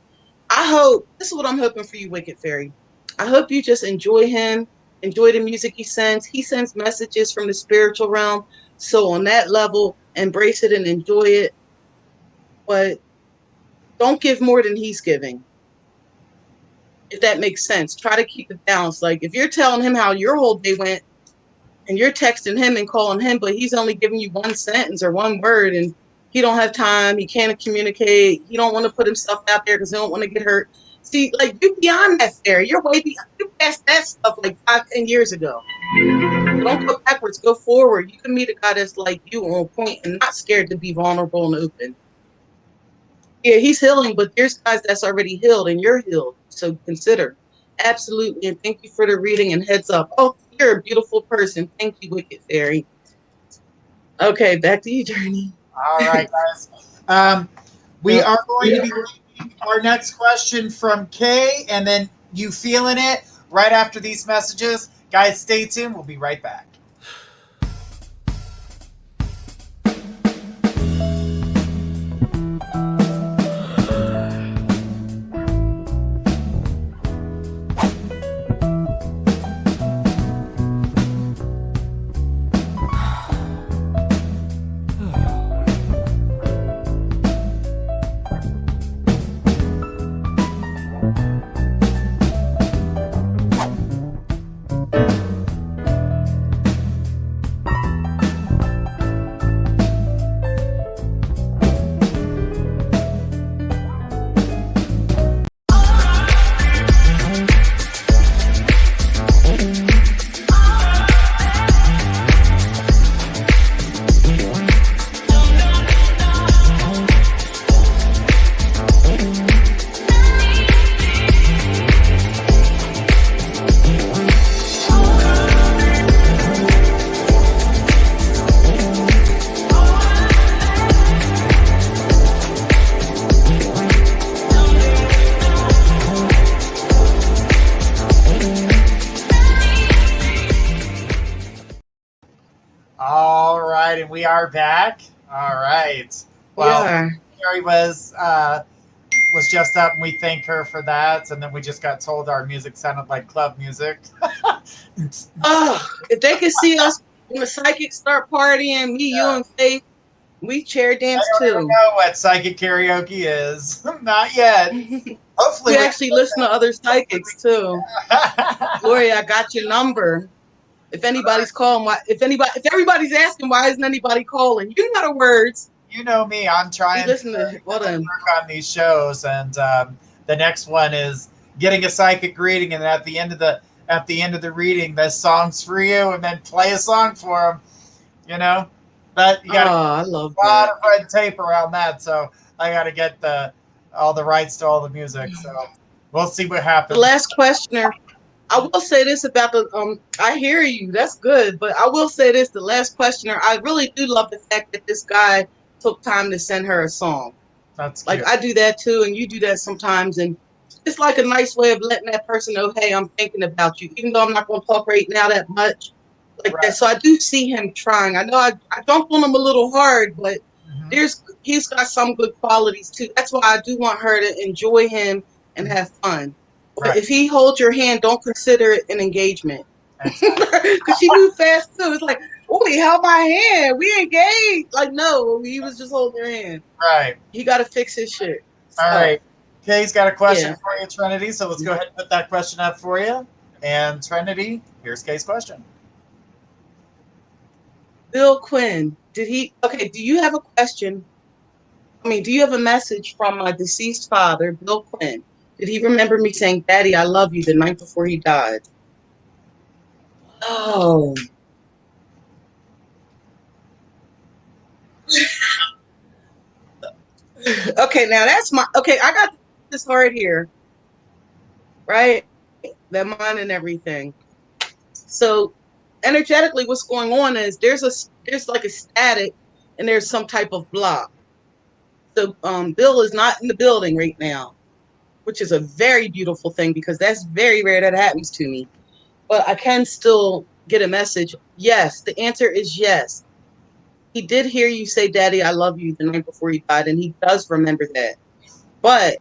I hope, this is what I'm hoping for you, Wicked Fairy. I hope you just enjoy him, enjoy the music he sends. He sends messages from the spiritual realm. So on that level, embrace it and enjoy it. But don't give more than he's giving, if that makes sense. Try to keep it balanced. Like, if you're telling him how your whole day went and you're texting him and calling him, but he's only giving you one sentence or one word, and he don't have time, he can't communicate, he don't want to put himself out there because he don't want to get hurt. See, like, you're beyond that, Fairy. You're way beyond. You passed that stuff like 5-10 years ago. So don't go backwards, go forward. You can meet a guy that's like you on point and not scared to be vulnerable and open. Yeah, he's healing, but there's guys that's already healed and you're healed. So consider. Absolutely. And thank you for the reading, and heads up. Oh, you're a beautiful person. Thank you, Wicked Fairy. Okay, back to you, Journey. All right, guys. We are going to be reading our next question from Kay, and then you feeling it right after these messages. Guys, stay tuned. We'll be right back. All right, and we are back. All right. Well, Carrie was just up, and we thank her for that. And then we just got told our music sounded like club music. Oh, if they could see us when the psychics start partying, me, you, and Faith, we chair dance too. I don't know what psychic karaoke is. Not yet. Hopefully, we actually listen to other psychics too. Gloria, I got your number. If anybody's calling, if everybody's asking, why isn't anybody calling? You know the words. You know me. I'm trying to work on these shows, and the next one is getting a psychic reading, and at the end of the reading, this song's for you, and then play a song for them. You know, but you got I love a lot of red tape around that, so I got to get all the rights to all the music. So we'll see what happens. The last questioner. I will say this about the I hear you. That's good, but I will say this: the last questioner. I really do love the fact that this guy took time to send her a song. That's like, I do that too, and you do that sometimes, and it's like a nice way of letting that person know, hey, I'm thinking about you, even though I'm not going to talk right now that much, like that. So I do see him trying. I know I dumped on him a little hard, but he's got some good qualities too. That's why I do want her to enjoy him and have fun. But if he holds your hand, don't consider it an engagement. Because she moved fast too. It's like, oh, he held my hand. We engaged. Like, no, he was just holding your hand. Right. He got to fix his shit. All right. Kay's got a question for you, Trinity. So let's go ahead and put that question up for you. And Trinity, here's Kay's question. Bill Quinn, do you have a question? Do you have a message from my deceased father, Bill Quinn? Did he remember me saying, Daddy, I love you the night before he died? Oh. Okay, now that's I got this right here. Right? That mine and everything. So energetically, what's going on is there's like a static and there's some type of block. So Bill is not in the building right now, which is a very beautiful thing because that's very rare that happens to me. But I can still get a message? Yes. The answer is yes. He did hear you say, Daddy, I love you the night before he died, and he does remember that. But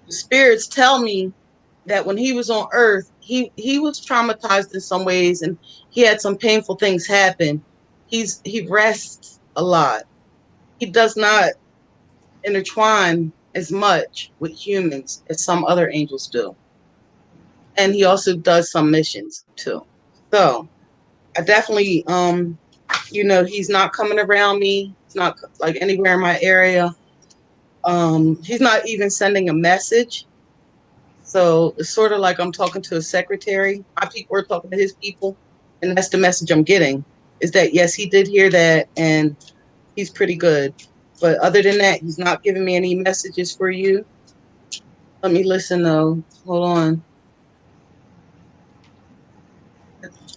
the spirits tell me that when he was on earth, he was traumatized in some ways, and he had some painful things happen. He rests a lot. He does not intertwine as much with humans as some other angels do. And he also does some missions too. So I definitely he's not coming around me. He's not like anywhere in my area. He's not even sending a message. So it's sort of like I'm talking to a secretary. My people are talking to his people, and that's the message I'm getting. Is that yes, he did hear that, and he's pretty good. But other than that, he's not giving me any messages for you. Let me listen though. Hold on.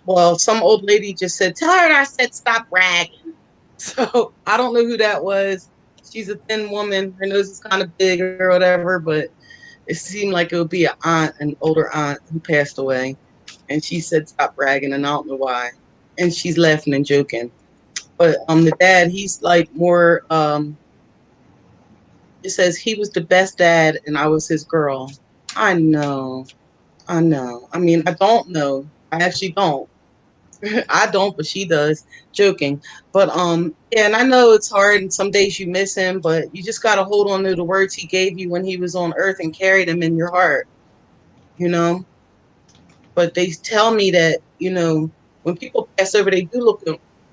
Well, some old lady just said, "Tell her I said stop bragging." So I don't know who that was. She's a thin woman. Her nose is kind of big or whatever, but it seemed like it would be an older aunt who passed away. And she said, stop bragging, and I don't know why. And she's laughing and joking. But the dad, he's like more, it says he was the best dad and I was his girl. I know. I know. I mean, I don't know. I actually don't. I don't, but she does. Joking. But yeah, and I know it's hard and some days you miss him, but you just gotta hold on to the words he gave you when he was on earth and carry them in your heart, you know? But they tell me that, when people pass over, they do look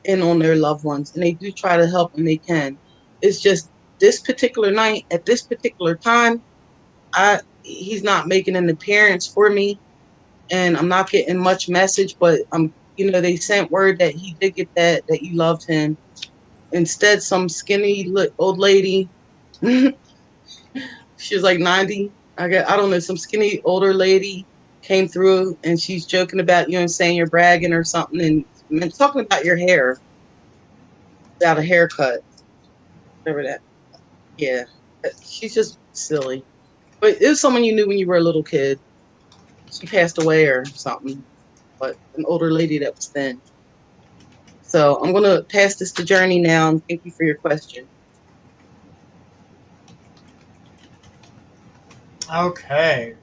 in on their loved ones and they do try to help when they can. It's just this particular night at this particular time, he's not making an appearance for me, and I'm not getting much message, but they sent word that he did get that you loved him. Instead, some skinny old lady, she was like 90. I don't know, some skinny older lady came through and she's joking about you and saying you're bragging or something and talking about your hair, about a haircut, whatever that. Yeah, she's just silly. But it was someone you knew when you were a little kid. She passed away or something, but an older lady that was thin. So I'm going to pass this to Journey now, and thank you for your question. Okay.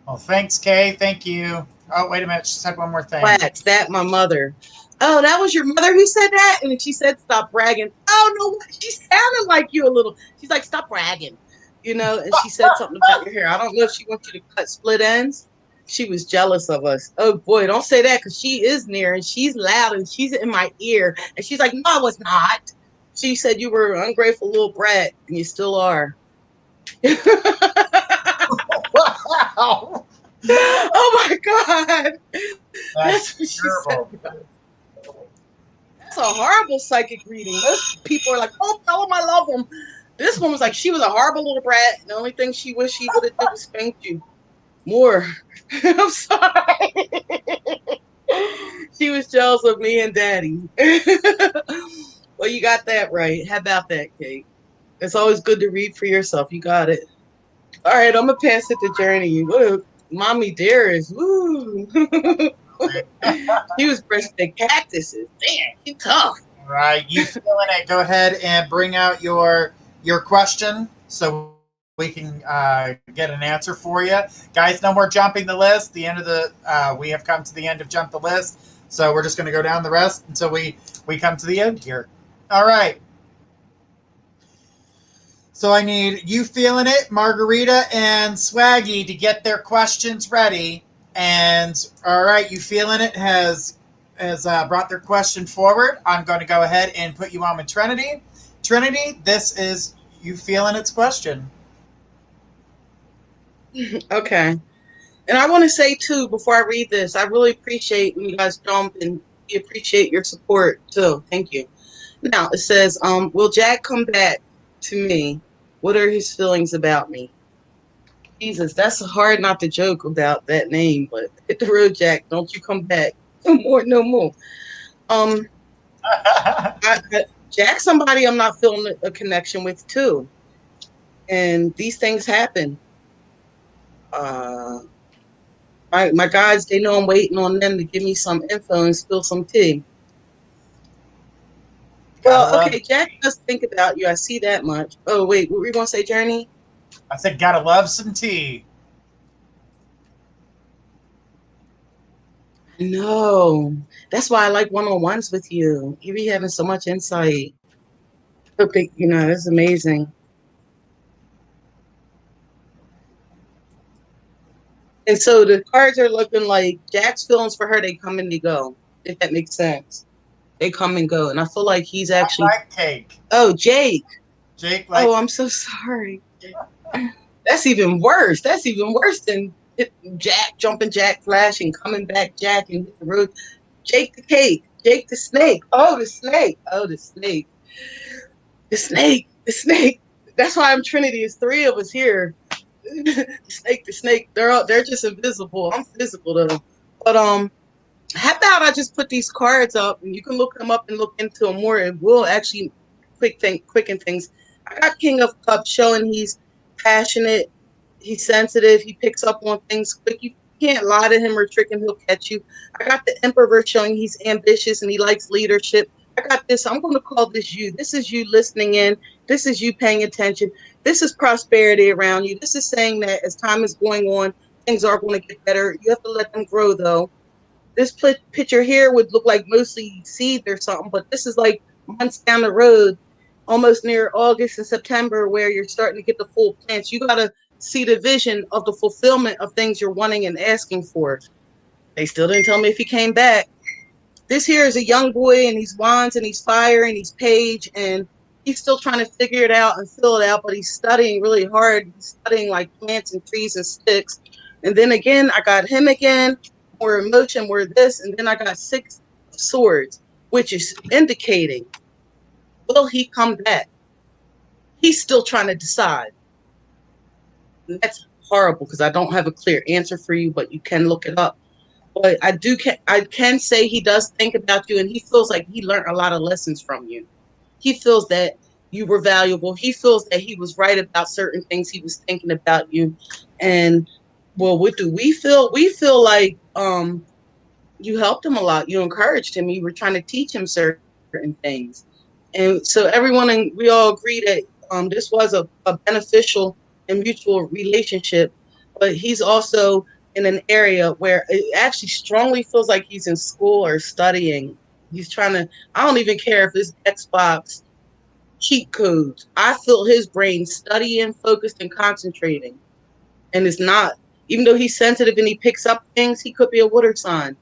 Well, thanks, Kay. Thank you. Oh, wait a minute. She said one more thing. Wax, that my mother. Oh, that was your mother who said that? And then she said, stop bragging. Oh, no, she sounded like you a little. She's like, stop bragging. And she said something about your hair. I don't know if she wants you to cut split ends. She was jealous of us. Oh, boy, don't say that because she is near and she's loud and she's in my ear. And she's like, no, I was not. She said you were an ungrateful little brat and you still are. Wow. Oh, my God. That's what she terrible. said. That's a horrible psychic reading. Most people are like, oh, tell him I love him. This one was like, she was a horrible little brat. The only thing she wished she would have did was spanked you more. I'm sorry. She was jealous of me and Daddy. Well, you got that right. How about that, Kate? It's always good to read for yourself. You got it. All right, I'm gonna pass it to Journey. Woo, Mommy Dearest. Woo. She was breastfed cactuses. Damn, she tough. Right. You feeling it? Go ahead and bring out your question so we can get an answer for you, guys. No more jumping the list. The end of the we have come to the end of jump the list, so we're just going to go down the rest until we come to the end here. All right. So I need you feeling it, Margarita and Swaggy, to get their questions ready. And all right, you feeling it has brought their question forward. I'm going to go ahead and put you on with Trinity. Trinity, this is you feeling its question. Okay. And I want to say, too, before I read this, I really appreciate when you guys jump and we appreciate your support, too. Thank you. Now, it says, will Jack come back to me? What are his feelings about me? Jesus, that's hard not to joke about that name, but hit the road, Jack. Don't you come back. No more, no more. Um, Jack's somebody I'm not feeling a connection with, too. And these things happen. My guys, they know I'm waiting on them to give me some info and spill some tea. Gotta Well, love. okay, Jack does think about you. I see that much. Oh, wait, what were you going to say, Journey? I said, gotta love some tea. No, that's why I like one-on-ones with you. You be having so much insight. Okay, that's amazing. And so the cards are looking like Jack's feelings for her, they come and they go, if that makes sense. They come and go. And I feel like he's I actually, like cake. oh, Jake. Jake, Oh, like, I'm so sorry. That's even worse. That's even worse than Jack, jumping Jack, flashing, coming back Jack and hit the road. Jake the cake. Jake the snake. Oh, the snake. Oh, the snake. The snake. The snake. That's why I'm Trinity. It's three of us here. The snake. They're just invisible. I'm physical though. But how about I just put these cards up and you can look them up and look into them more. It will actually quicken things. I got King of Cups showing he's passionate, he's sensitive, he picks up on things quick. You can't lie to him or trick him, he'll catch you. I got the Emperor showing he's ambitious and he likes leadership. I got this. I'm going to call this you. This is you listening in. This is you paying attention. This is prosperity around you. This is saying that as time is going on, things are going to get better. You have to let them grow, though. This picture here would look like mostly seeds or something, but this is like months down the road, almost near August and September, where you're starting to get the full plants. You got to see the vision of the fulfillment of things you're wanting and asking for. They still didn't tell me if he came back. This here is a young boy, and he's wands, and he's fire, and he's page, and he's still trying to figure it out and fill it out, but he's studying really hard. He's studying like plants and trees and sticks. And then again, I got him again, more emotion, more this, and then I got 6 of Swords, which is indicating, will he come back? He's still trying to decide. And that's horrible because I don't have a clear answer for you, but you can look it up. But I can say he does think about you, and he feels like he learned a lot of lessons from you. He feels that you were valuable. He feels that he was right about certain things. He was thinking about you. And well, what do we feel? We feel like you helped him a lot. You encouraged him. You were trying to teach him certain things. And so we all agree that this was a beneficial and mutual relationship. But he's also in an area where it actually strongly feels like he's in school or studying. He's trying to, I don't even care if it's Xbox cheat codes. I feel his brain studying, focused, and concentrating. And it's not, even though he's sensitive and he picks up things, he could be a water sign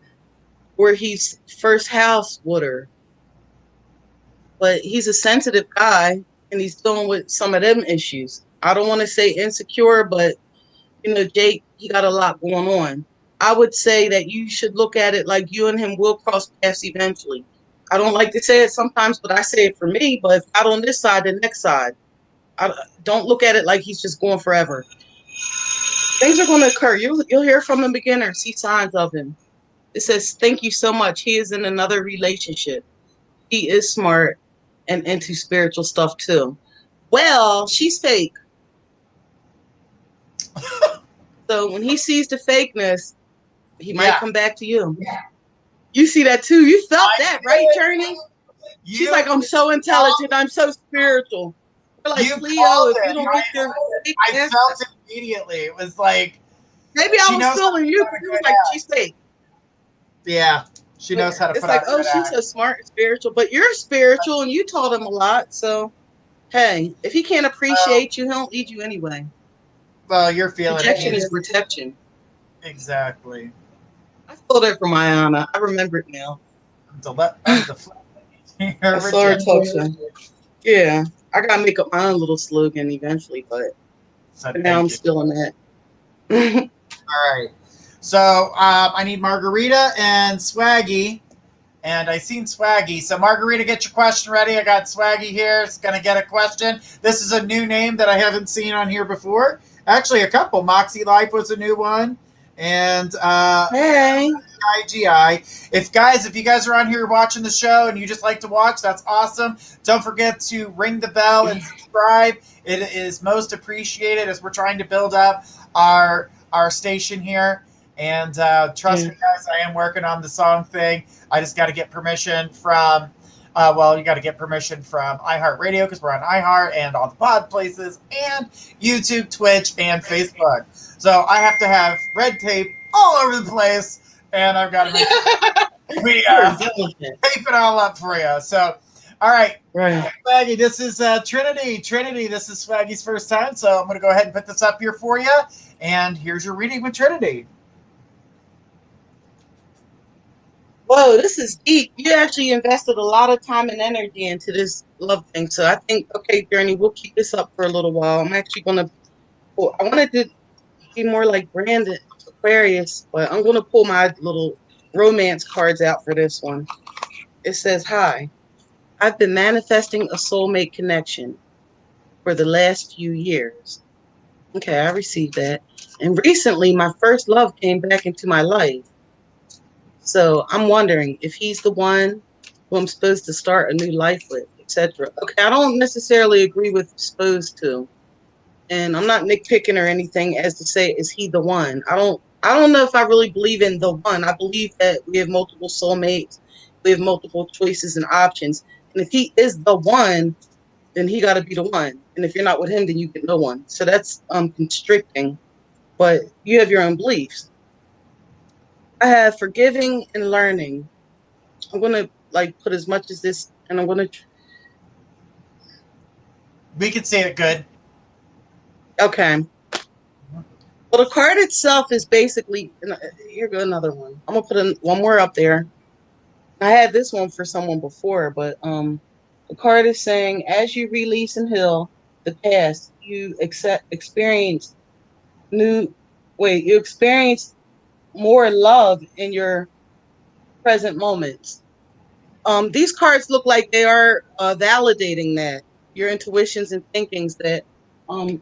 where he's first house water. But he's a sensitive guy and he's dealing with some of them issues. I don't want to say insecure, but Jake, he got a lot going on. I would say that you should look at it like you and him will cross paths eventually. I don't like to say it sometimes, but I say it for me. But if not on this side, the next side. I don't look at it like he's just going forever. Things are going to occur. You'll hear from him again or see signs of him. It says, thank you so much. He is in another relationship. He is smart and into spiritual stuff too. Well, she's fake. So when he sees the fakeness, he might come back to you. Yeah. You see that too. You felt that, right, Journey? She's like, I'm so intelligent. I'm so spiritual. You're like, Leo, if you don't get your I felt it immediately. It was like, maybe I was feeling you, but it was like, she's fake. Yeah, she knows how to put on. It's like, oh, she's so smart and spiritual, but you're spiritual and you taught him a lot. So, hey, if he can't appreciate you, he'll lead you anyway. Well, you're feeling protection is protection. Exactly. I stole that from Ayana. I remember it now. I saw her talk to. Yeah, I gotta make up my own little slogan eventually, but now I'm still in that. All right. So I need Margarita and Swaggy, and I seen Swaggy. So Margarita, get your question ready. I got Swaggy here. It's gonna get a question. This is a new name that I haven't seen on here before. Actually, a couple. Moxie Life was a new one, and hey. IGI. If you guys are on here watching the show and you just like to watch, that's awesome. Don't forget to ring the bell and subscribe. It is most appreciated as we're trying to build up our station here. And trust me, guys, I am working on the song thing. I just got to get permission from, you got to get permission from iHeartRadio because we're on iHeart and all the pod places, and YouTube, Twitch, and Facebook. So I have to have red tape all over the place, and I've got to make sure we tape it all up for you. So, all right. Right. Swaggy, this is Trinity. Trinity, this is Swaggy's first time, so I'm going to go ahead and put this up here for you. And here's your reading with Trinity. Whoa, this is deep. You actually invested a lot of time and energy into this love thing. So I think, okay, Journey, we'll keep this up for a little while. I'm actually going to pull, I wanted to be more like Brandon Aquarius, but I'm going to pull my little romance cards out for this one. It says, hi, I've been manifesting a soulmate connection for the last few years. Okay, I received that. And recently, my first love came back into my life. So I'm wondering if he's the one who I'm supposed to start a new life with, etc. Okay, I don't necessarily agree with supposed to. And I'm not nitpicking or anything as to say, is he the one? I don't know if I really believe in the one. I believe that we have multiple soulmates, we have multiple choices and options. And if he is the one, then he got to be the one. And if you're not with him, then you get no one. So that's constricting. But you have your own beliefs. I have forgiving and learning. I'm going to put as much as this, and I'm going to. We can see it good. Okay. Well, the card itself is basically, here go another one. I'm going to put one more up there. I had this one for someone before, but the card is saying, as you release and heal the past, you experience more love in your present moments. These cards look like they are validating that your intuitions and thinkings that, 1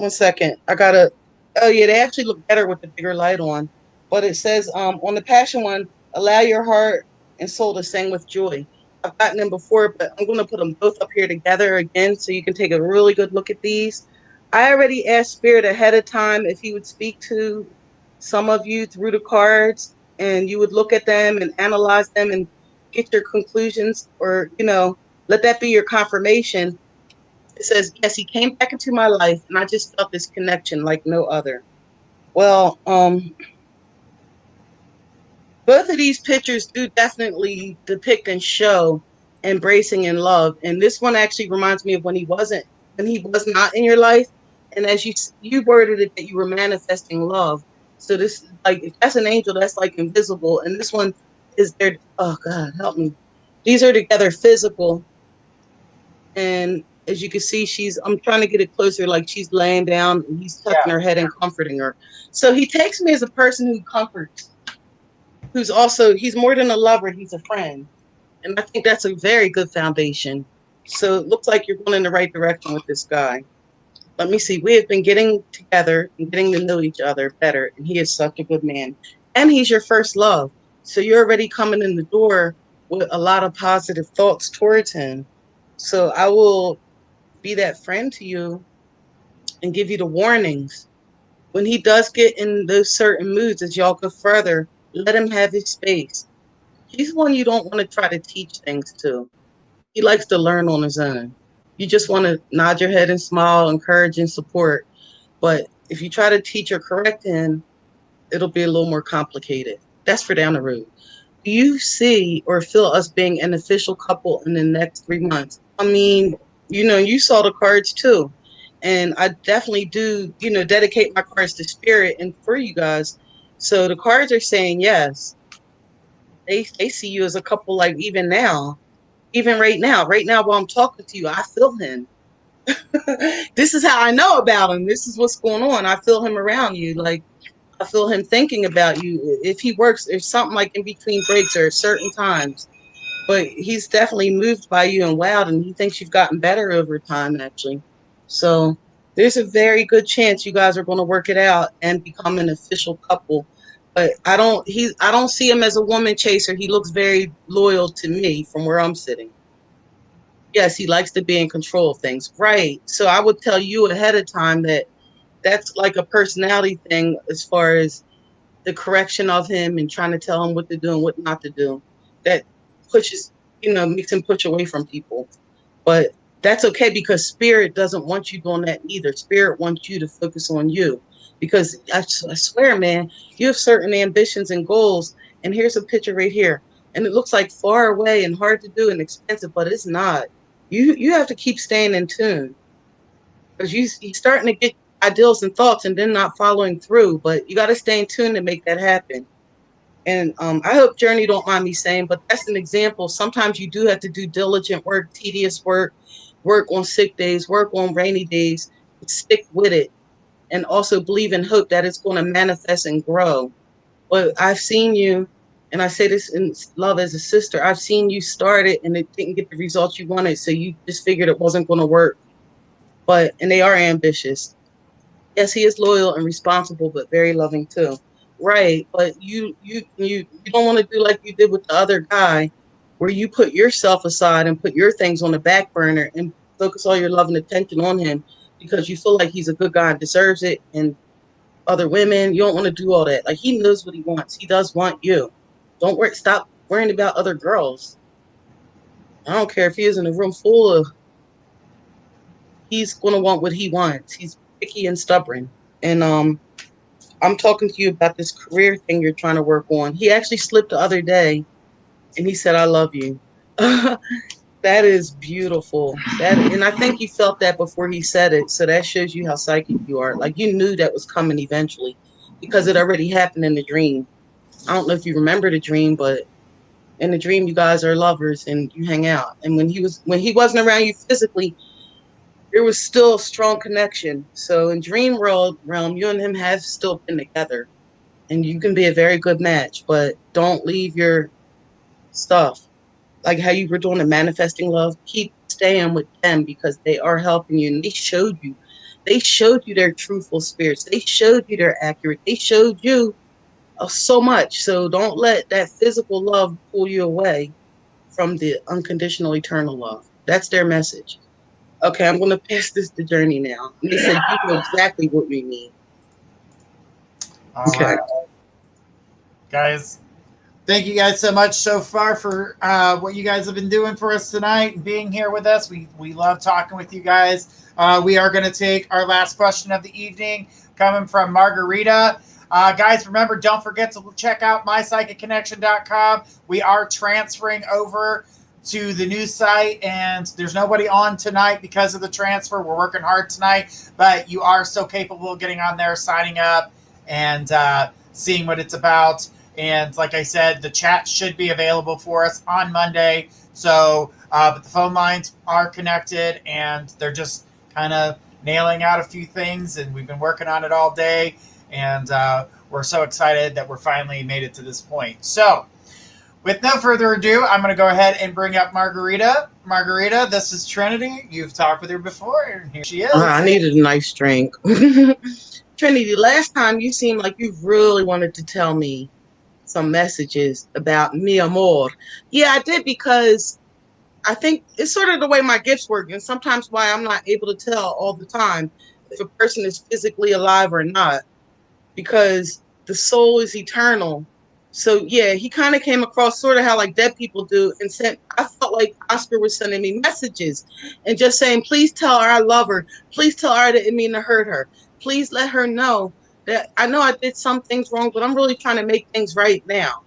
second, they actually look better with the bigger light on, but it says on the passion one, allow your heart and soul to sing with joy. I've gotten them before, but I'm going to put them both up here together again so you can take a really good look at these. I already asked Spirit ahead of time if he would speak to some of you through the cards, and you would look at them and analyze them and get your conclusions, or, let that be your confirmation. It says, yes, he came back into my life, and I just felt this connection like no other. Well, both of these pictures do definitely depict and show embracing and love. And this one actually reminds me of when he was not in your life. And as you worded it, that you were manifesting love. So this, if that's an angel, that's invisible. And this one is there. Oh God, help me. These are together physical. And as you can see, I'm trying to get it closer, like she's laying down and he's touching her head and comforting her. So he takes me as a person who comforts, he's more than a lover, he's a friend. And I think that's a very good foundation. So it looks like you're going in the right direction with this guy. Let me see. We have been getting together and getting to know each other better. And he is such a good man. And he's your first love. So you're already coming in the door with a lot of positive thoughts towards him. So I will be that friend to you and give you the warnings. When he does get in those certain moods, as y'all go further, let him have his space. He's one you don't want to try to teach things to. He likes to learn on his own. You just want to nod your head and smile, encourage and support. But if you try to teach or correct him, it'll be a little more complicated. That's for down the road. Do you see or feel us being an official couple in the next 3 months? I mean, you saw the cards too. And I definitely do, dedicate my cards to Spirit and for you guys. So the cards are saying yes. They see you as a couple, even now. Even right now while I'm talking to you, I feel him. This is how I know about him. This is what's going on. I feel him around you. I feel him thinking about you. If he works, there's something in between breaks or certain times. But he's definitely moved by you and wowed, and he thinks you've gotten better over time, actually. So there's a very good chance you guys are going to work it out and become an official couple. But I don't see him as a woman chaser. He looks very loyal to me from where I'm sitting. Yes, he likes to be in control of things. Right. So I would tell you ahead of time that that's like a personality thing as far as the correction of him and trying to tell him what to do and what not to do. That pushes, makes him push away from people. But that's okay, because spirit doesn't want you doing that either. Spirit wants you to focus on you, because I swear, man, you have certain ambitions and goals. And here's a picture right here. And it looks like far away and hard to do and expensive, but it's not. You have to keep staying in tune, because you're starting to get ideals and thoughts and then not following through. But you got to stay in tune to make that happen. And I hope Journey don't mind me saying, but that's an example. Sometimes you do have to do diligent work, tedious work, work on sick days, work on rainy days, stick with it, and also believe and hope that it's going to manifest and grow. But I've seen you, and I say this in love as a sister, I've seen you start it and it didn't get the results you wanted, so you just figured it wasn't going to work. And they are ambitious. Yes, he is loyal and responsible, but very loving too. Right, but you don't want to do like you did with the other guy, where you put yourself aside and put your things on the back burner and focus all your love and attention on him because you feel like he's a good guy and deserves it. And other women, you don't want to do all that. Like, he knows what he wants. He does want you. Don't worry. Stop worrying about other girls. I don't care if he is in a room full of. He's gonna want what he wants. He's picky and stubborn. And I'm talking to you about this career thing you're trying to work on. He actually slipped the other day and he said, "I love you." That is beautiful. And I think you felt that before he said it. So that shows you how psychic you are. Like, you knew that was coming eventually because it already happened in the dream. I don't know if you remember the dream, but in the dream, you guys are lovers and you hang out. And when he wasn't around you physically, there was still a strong connection. So in dream realm, you and him have still been together, and you can be a very good match. But don't leave your stuff, like how you were doing the manifesting love. Keep staying with them because they are helping you, and they showed you. They showed you their truthful spirits. They showed you they're accurate. They showed you so much. So don't let that physical love pull you away from the unconditional eternal love. That's their message. Okay, I'm going to pass this to Journey now. And they said, you know exactly what we need. All Okay. right. Guys, thank you guys so much so far for what you guys have been doing for us tonight and being here with us. We love talking with you guys. We are going to take our last question of the evening coming from Margarita. Guys, remember, don't forget to check out mypsychicconnection.com. We are transferring over to the new site, and there's nobody on tonight because of the transfer. We're working hard tonight, but you are so capable of getting on there, signing up, and seeing what it's about. And like I said, the chat should be available for us on Monday. So, but the phone lines are connected, and they're just kind of nailing out a few things, and we've been working on it all day. And we're so excited that we're finally made it to this point. So, with no further ado, I'm going to go ahead and bring up Margarita. Margarita, this is Trinity. You've talked with her before, and here she is. I needed a nice drink. Trinity, last time you seemed like you really wanted to tell me some messages about mi amor. Yeah, I did, because I think it's sort of the way my gifts work, and sometimes why I'm not able to tell all the time if a person is physically alive or not, because the soul is eternal. So yeah, he kind of came across sort of how like dead people do, and I felt like Oscar was sending me messages and just saying, please tell her I love her. Please tell her I didn't mean to hurt her. Please let her know that I know I did some things wrong, but I'm really trying to make things right now.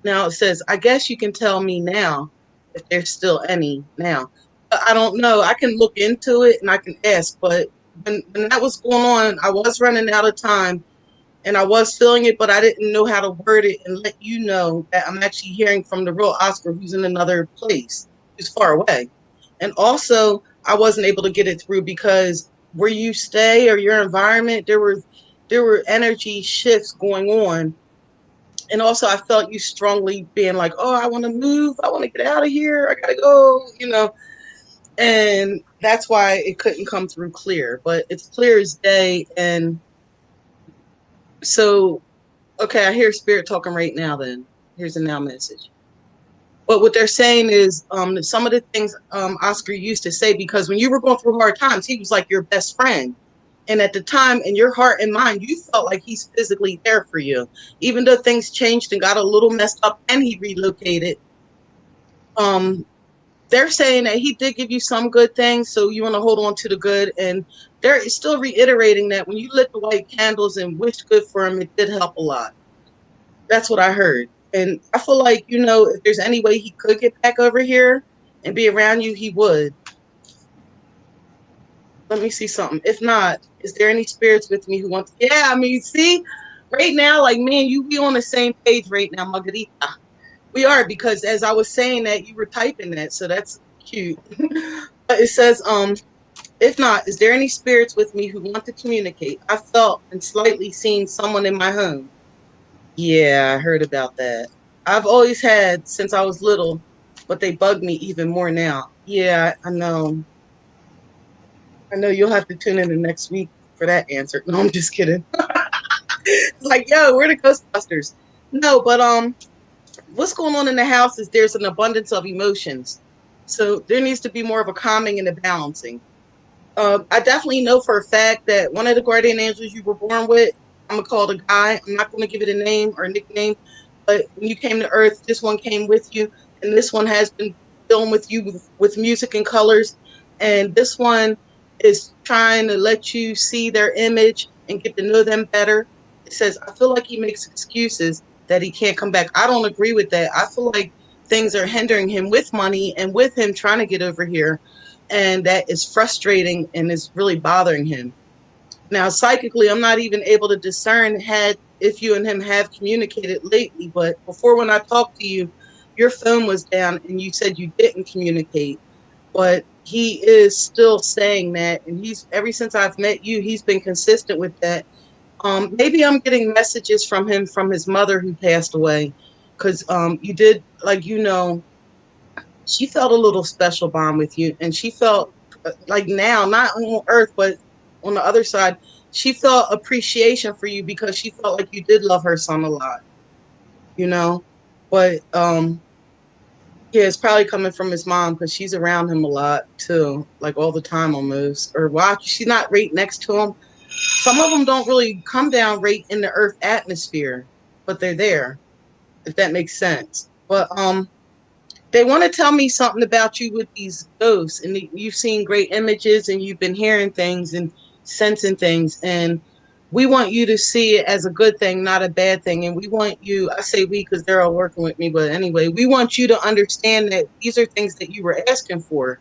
Now it says, I guess you can tell me now if there's still any now. But I don't know. I can look into it and I can ask, but when that was going on, I was running out of time. And I was feeling it, but I didn't know how to word it and let you know that I'm actually hearing from the real Oscar, who's in another place, who's far away. And also, I wasn't able to get it through because where you stay or your environment, there were energy shifts going on. And also, I felt you strongly being like, oh, I want to move. I want to get out of here. I got to go, And that's why it couldn't come through clear. But it's clear as day. And so, okay, I hear Spirit talking right now then. Here's a now message. But what they're saying is some of the things Oscar used to say, because when you were going through hard times, he was like your best friend. And at the time, in your heart and mind, you felt like he's physically there for you. Even though things changed and got a little messed up and he relocated, they're saying that he did give you some good things, so you want to hold on to the good. And they're still reiterating that when you lit the white candles and wished good for him, it did help a lot. That's what I heard. And I feel like, if there's any way he could get back over here and be around you, he would. Let me see something. If not, is there any spirits with me who want to? Yeah, I mean, see, right now, like me and you, we on the same page right now, Margarita. We are, because as I was saying that, you were typing that, so that's cute. But it says, if not, is there any spirits with me who want to communicate? I felt and slightly seen someone in my home. Yeah, I heard about that. I've always had since I was little, but they bug me even more now. Yeah, I know. I know you'll have to tune in the next week for that answer. No, I'm just kidding. It's like, yo, we're the Ghostbusters. No, but what's going on in the house is there's an abundance of emotions. So there needs to be more of a calming and a balancing. I definitely know for a fact that one of the guardian angels you were born with, I'm gonna call the guy. I'm not gonna give it a name or a nickname, but when you came to Earth, this one came with you, and this one has been filmed with you with music and colors, and this one is trying to let you see their image and get to know them better. It says, I feel like he makes excuses that he can't come back. I don't agree with that. I feel like things are hindering him with money and with him trying to get over here, and that is frustrating and is really bothering him. Now, psychically, I'm not even able to discern if you and him have communicated lately, but before, when I talked to you, your phone was down and you said you didn't communicate. But he is still saying that, and he's ever since I've met you, he's been consistent with that. Maybe I'm getting messages from him from his mother who passed away, because you did, like, she felt a little special bond with you, and she felt like, now, not on Earth, but on the other side, she felt appreciation for you because she felt like you did love her son a lot, you know. But yeah, it's probably coming from his mom because she's around him a lot too, like all the time almost. Or watch, she's not right next to him. Some of them don't really come down right in the Earth atmosphere, but they're there, if that makes sense. But they want to tell me something about you with these ghosts, and you've seen great images and you've been hearing things and sensing things, and we want you to see it as a good thing, not a bad thing. And we want you, I say we because they're all working with me, but anyway, we want you to understand that these are things that you were asking for.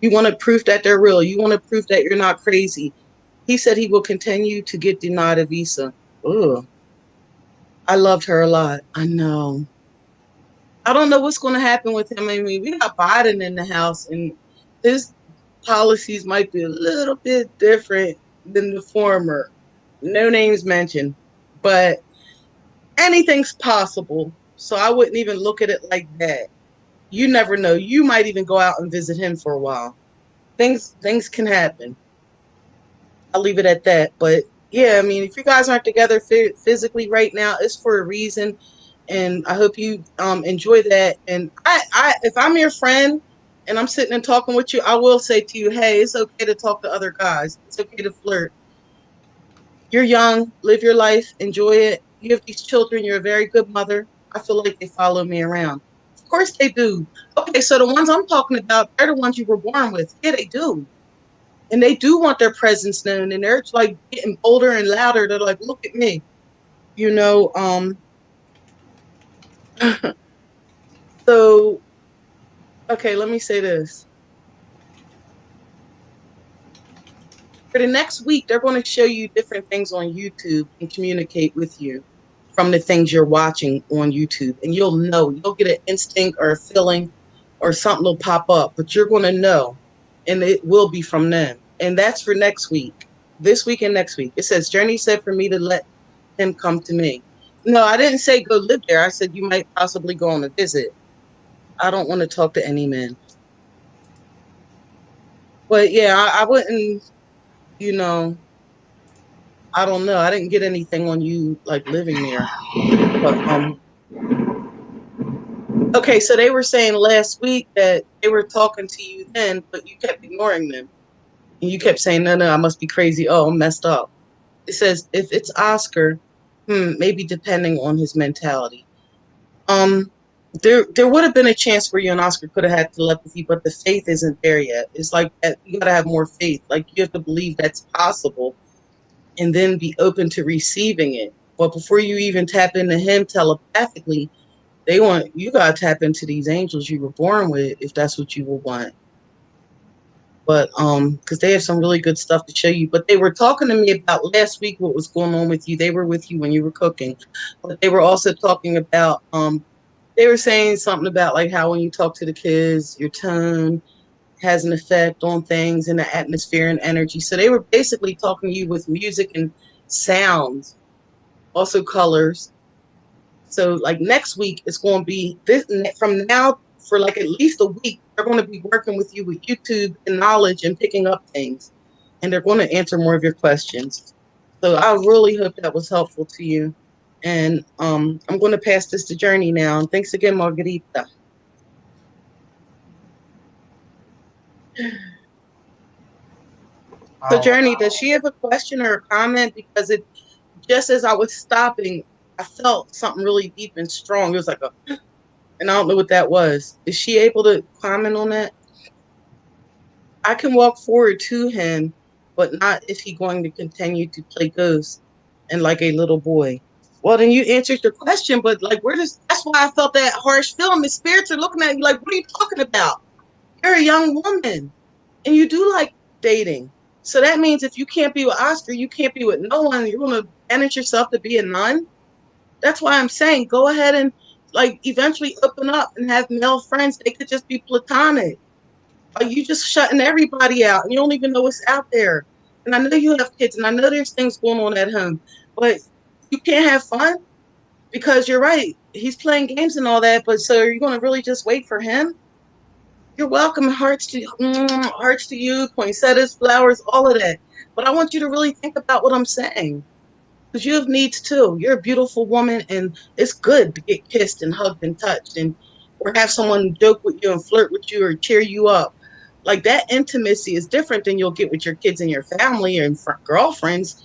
You want to proof that they're real. You want to proof that you're not crazy. He said he will continue to get denied a visa. Ugh. I loved her a lot. I know. I don't know what's going to happen with him. I mean, we got Biden in the house, and his policies might be a little bit different than the former. No names mentioned, but anything's possible. So I wouldn't even look at it like that. You never know. You might even go out and visit him for a while. Things can happen. I'll leave it at that. But yeah, I mean, if you guys aren't together physically right now, it's for a reason, and I hope you enjoy that. And if I'm your friend and I'm sitting and talking with you, I will say to you, hey, it's okay to talk to other guys. It's okay to flirt. You're young, live your life, enjoy it. You have these children. You're a very good mother. I feel like they follow me around. Of course they do. Okay, so the ones I'm talking about, they're the ones you were born with. Yeah, they do. And they do want their presence known, and they're like getting bolder and louder. They're like, look at me, you know. So okay, let me say this. For the next week, they're going to show you different things on YouTube and communicate with you from the things you're watching on YouTube. And you'll get an instinct or a feeling or something will pop up, but you're going to know, and it will be from them. And that's for next week, this week and next week. It says, Journey said for me to let him come to me. No, I didn't say go live there. I said you might possibly go on a visit. I don't want to talk to any men. But yeah, I wouldn't, you know, I don't know. I didn't get anything on you like living there. But okay, so they were saying last week that they were talking to you then, but you kept ignoring them. And you kept saying, no, I must be crazy. Oh, I'm messed up. It says, if it's Oscar, maybe depending on his mentality. There would have been a chance where you and Oscar could have had telepathy, but the faith isn't there yet. It's like you gotta have more faith. Like you have to believe that's possible and then be open to receiving it. But before you even tap into him telepathically, you gotta tap into these angels you were born with if that's what you will want. But because they have some really good stuff to show you. But they were talking to me about last week what was going on with you. They were with you when you were cooking. But they were also talking about they were saying something about like how when you talk to the kids, your tone has an effect on things in the atmosphere and energy. So they were basically talking to you with music and sounds, also colors. So like next week, it's going to be this from now for like at least a week. They're going to be working with you with YouTube and knowledge and picking up things, and they're going to answer more of your questions. So I really hope that was helpful to you. And I'm going to pass this to Journey now. And thanks again, Margarita. So Journey, does she have a question or a comment? Because it just as I was stopping, I felt something really deep and strong. It was like and I don't know what that was. Is she able to comment on that? I can walk forward to him, but not if he's going to continue to play ghost and like a little boy. Well, then you answered your question, but like, that's why I felt that harsh feeling. The spirits are looking at you like, what are you talking about? You're a young woman and you do like dating. So that means if you can't be with Oscar, you can't be with no one. You're going to manage yourself to be a nun. That's why I'm saying go ahead and like eventually open up and have male friends. They could just be platonic. Are you just shutting everybody out and you don't even know what's out there? And I know you have kids and I know there's things going on at home, but you can't have fun because you're right. He's playing games and all that, but so are you going to really just wait for him? You're welcome. Hearts to you, poinsettias, flowers, all of that. But I want you to really think about what I'm saying. Because you have needs too. You're a beautiful woman, and it's good to get kissed and hugged and touched, and or have someone joke with you and flirt with you or cheer you up. Like that intimacy is different than you'll get with your kids and your family and girlfriends.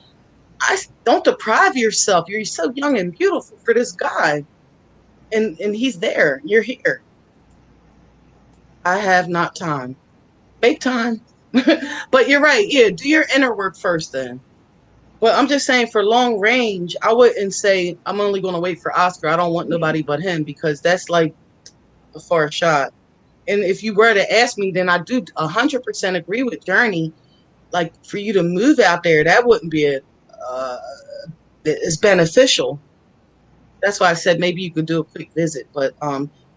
Don't deprive yourself. You're so young and beautiful for this guy, and he's there. You're here. I have not time. Make time. But you're right. Yeah, do your inner work first then. Well, I'm just saying for long range, I wouldn't say I'm only going to wait for Oscar. I don't want nobody but him because that's like a far shot. And if you were to ask me, then I do 100% agree with Journey. Like for you to move out there, that wouldn't be it's beneficial. That's why I said maybe you could do a quick visit. But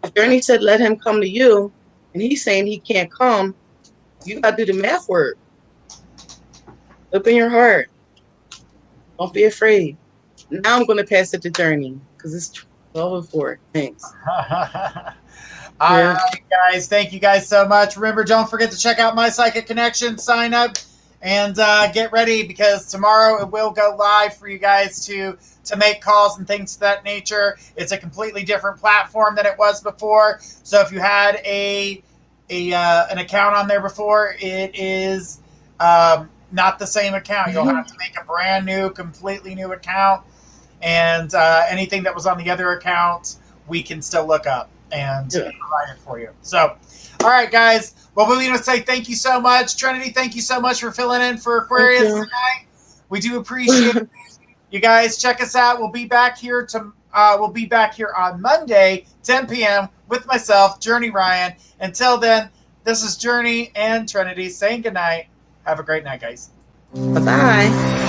if Journey said let him come to you, and he's saying he can't come, you got to do the math work. Open your heart. Don't be afraid. Now I'm going to pass it to Journey because it's 12:04. Thanks. All right, guys. Thank you guys so much. Remember, don't forget to check out My Psychic Connection. Sign up and get ready because tomorrow it will go live for you guys to make calls and things of that nature. It's a completely different platform than it was before. So if you had an account on there before, it is not the same account. You'll have to make a brand new, completely new account. And anything that was on the other account, we can still look up and provide it for you. So, all right, guys. Well, we want to say thank you so much. Trinity, thank you so much for filling in for Aquarius tonight. We do appreciate it. You guys check us out. We'll be back here on Monday, 10 p.m. with myself, Journey Ryan. Until then, this is Journey and Trinity saying goodnight. Have a great night, guys. Bye-bye.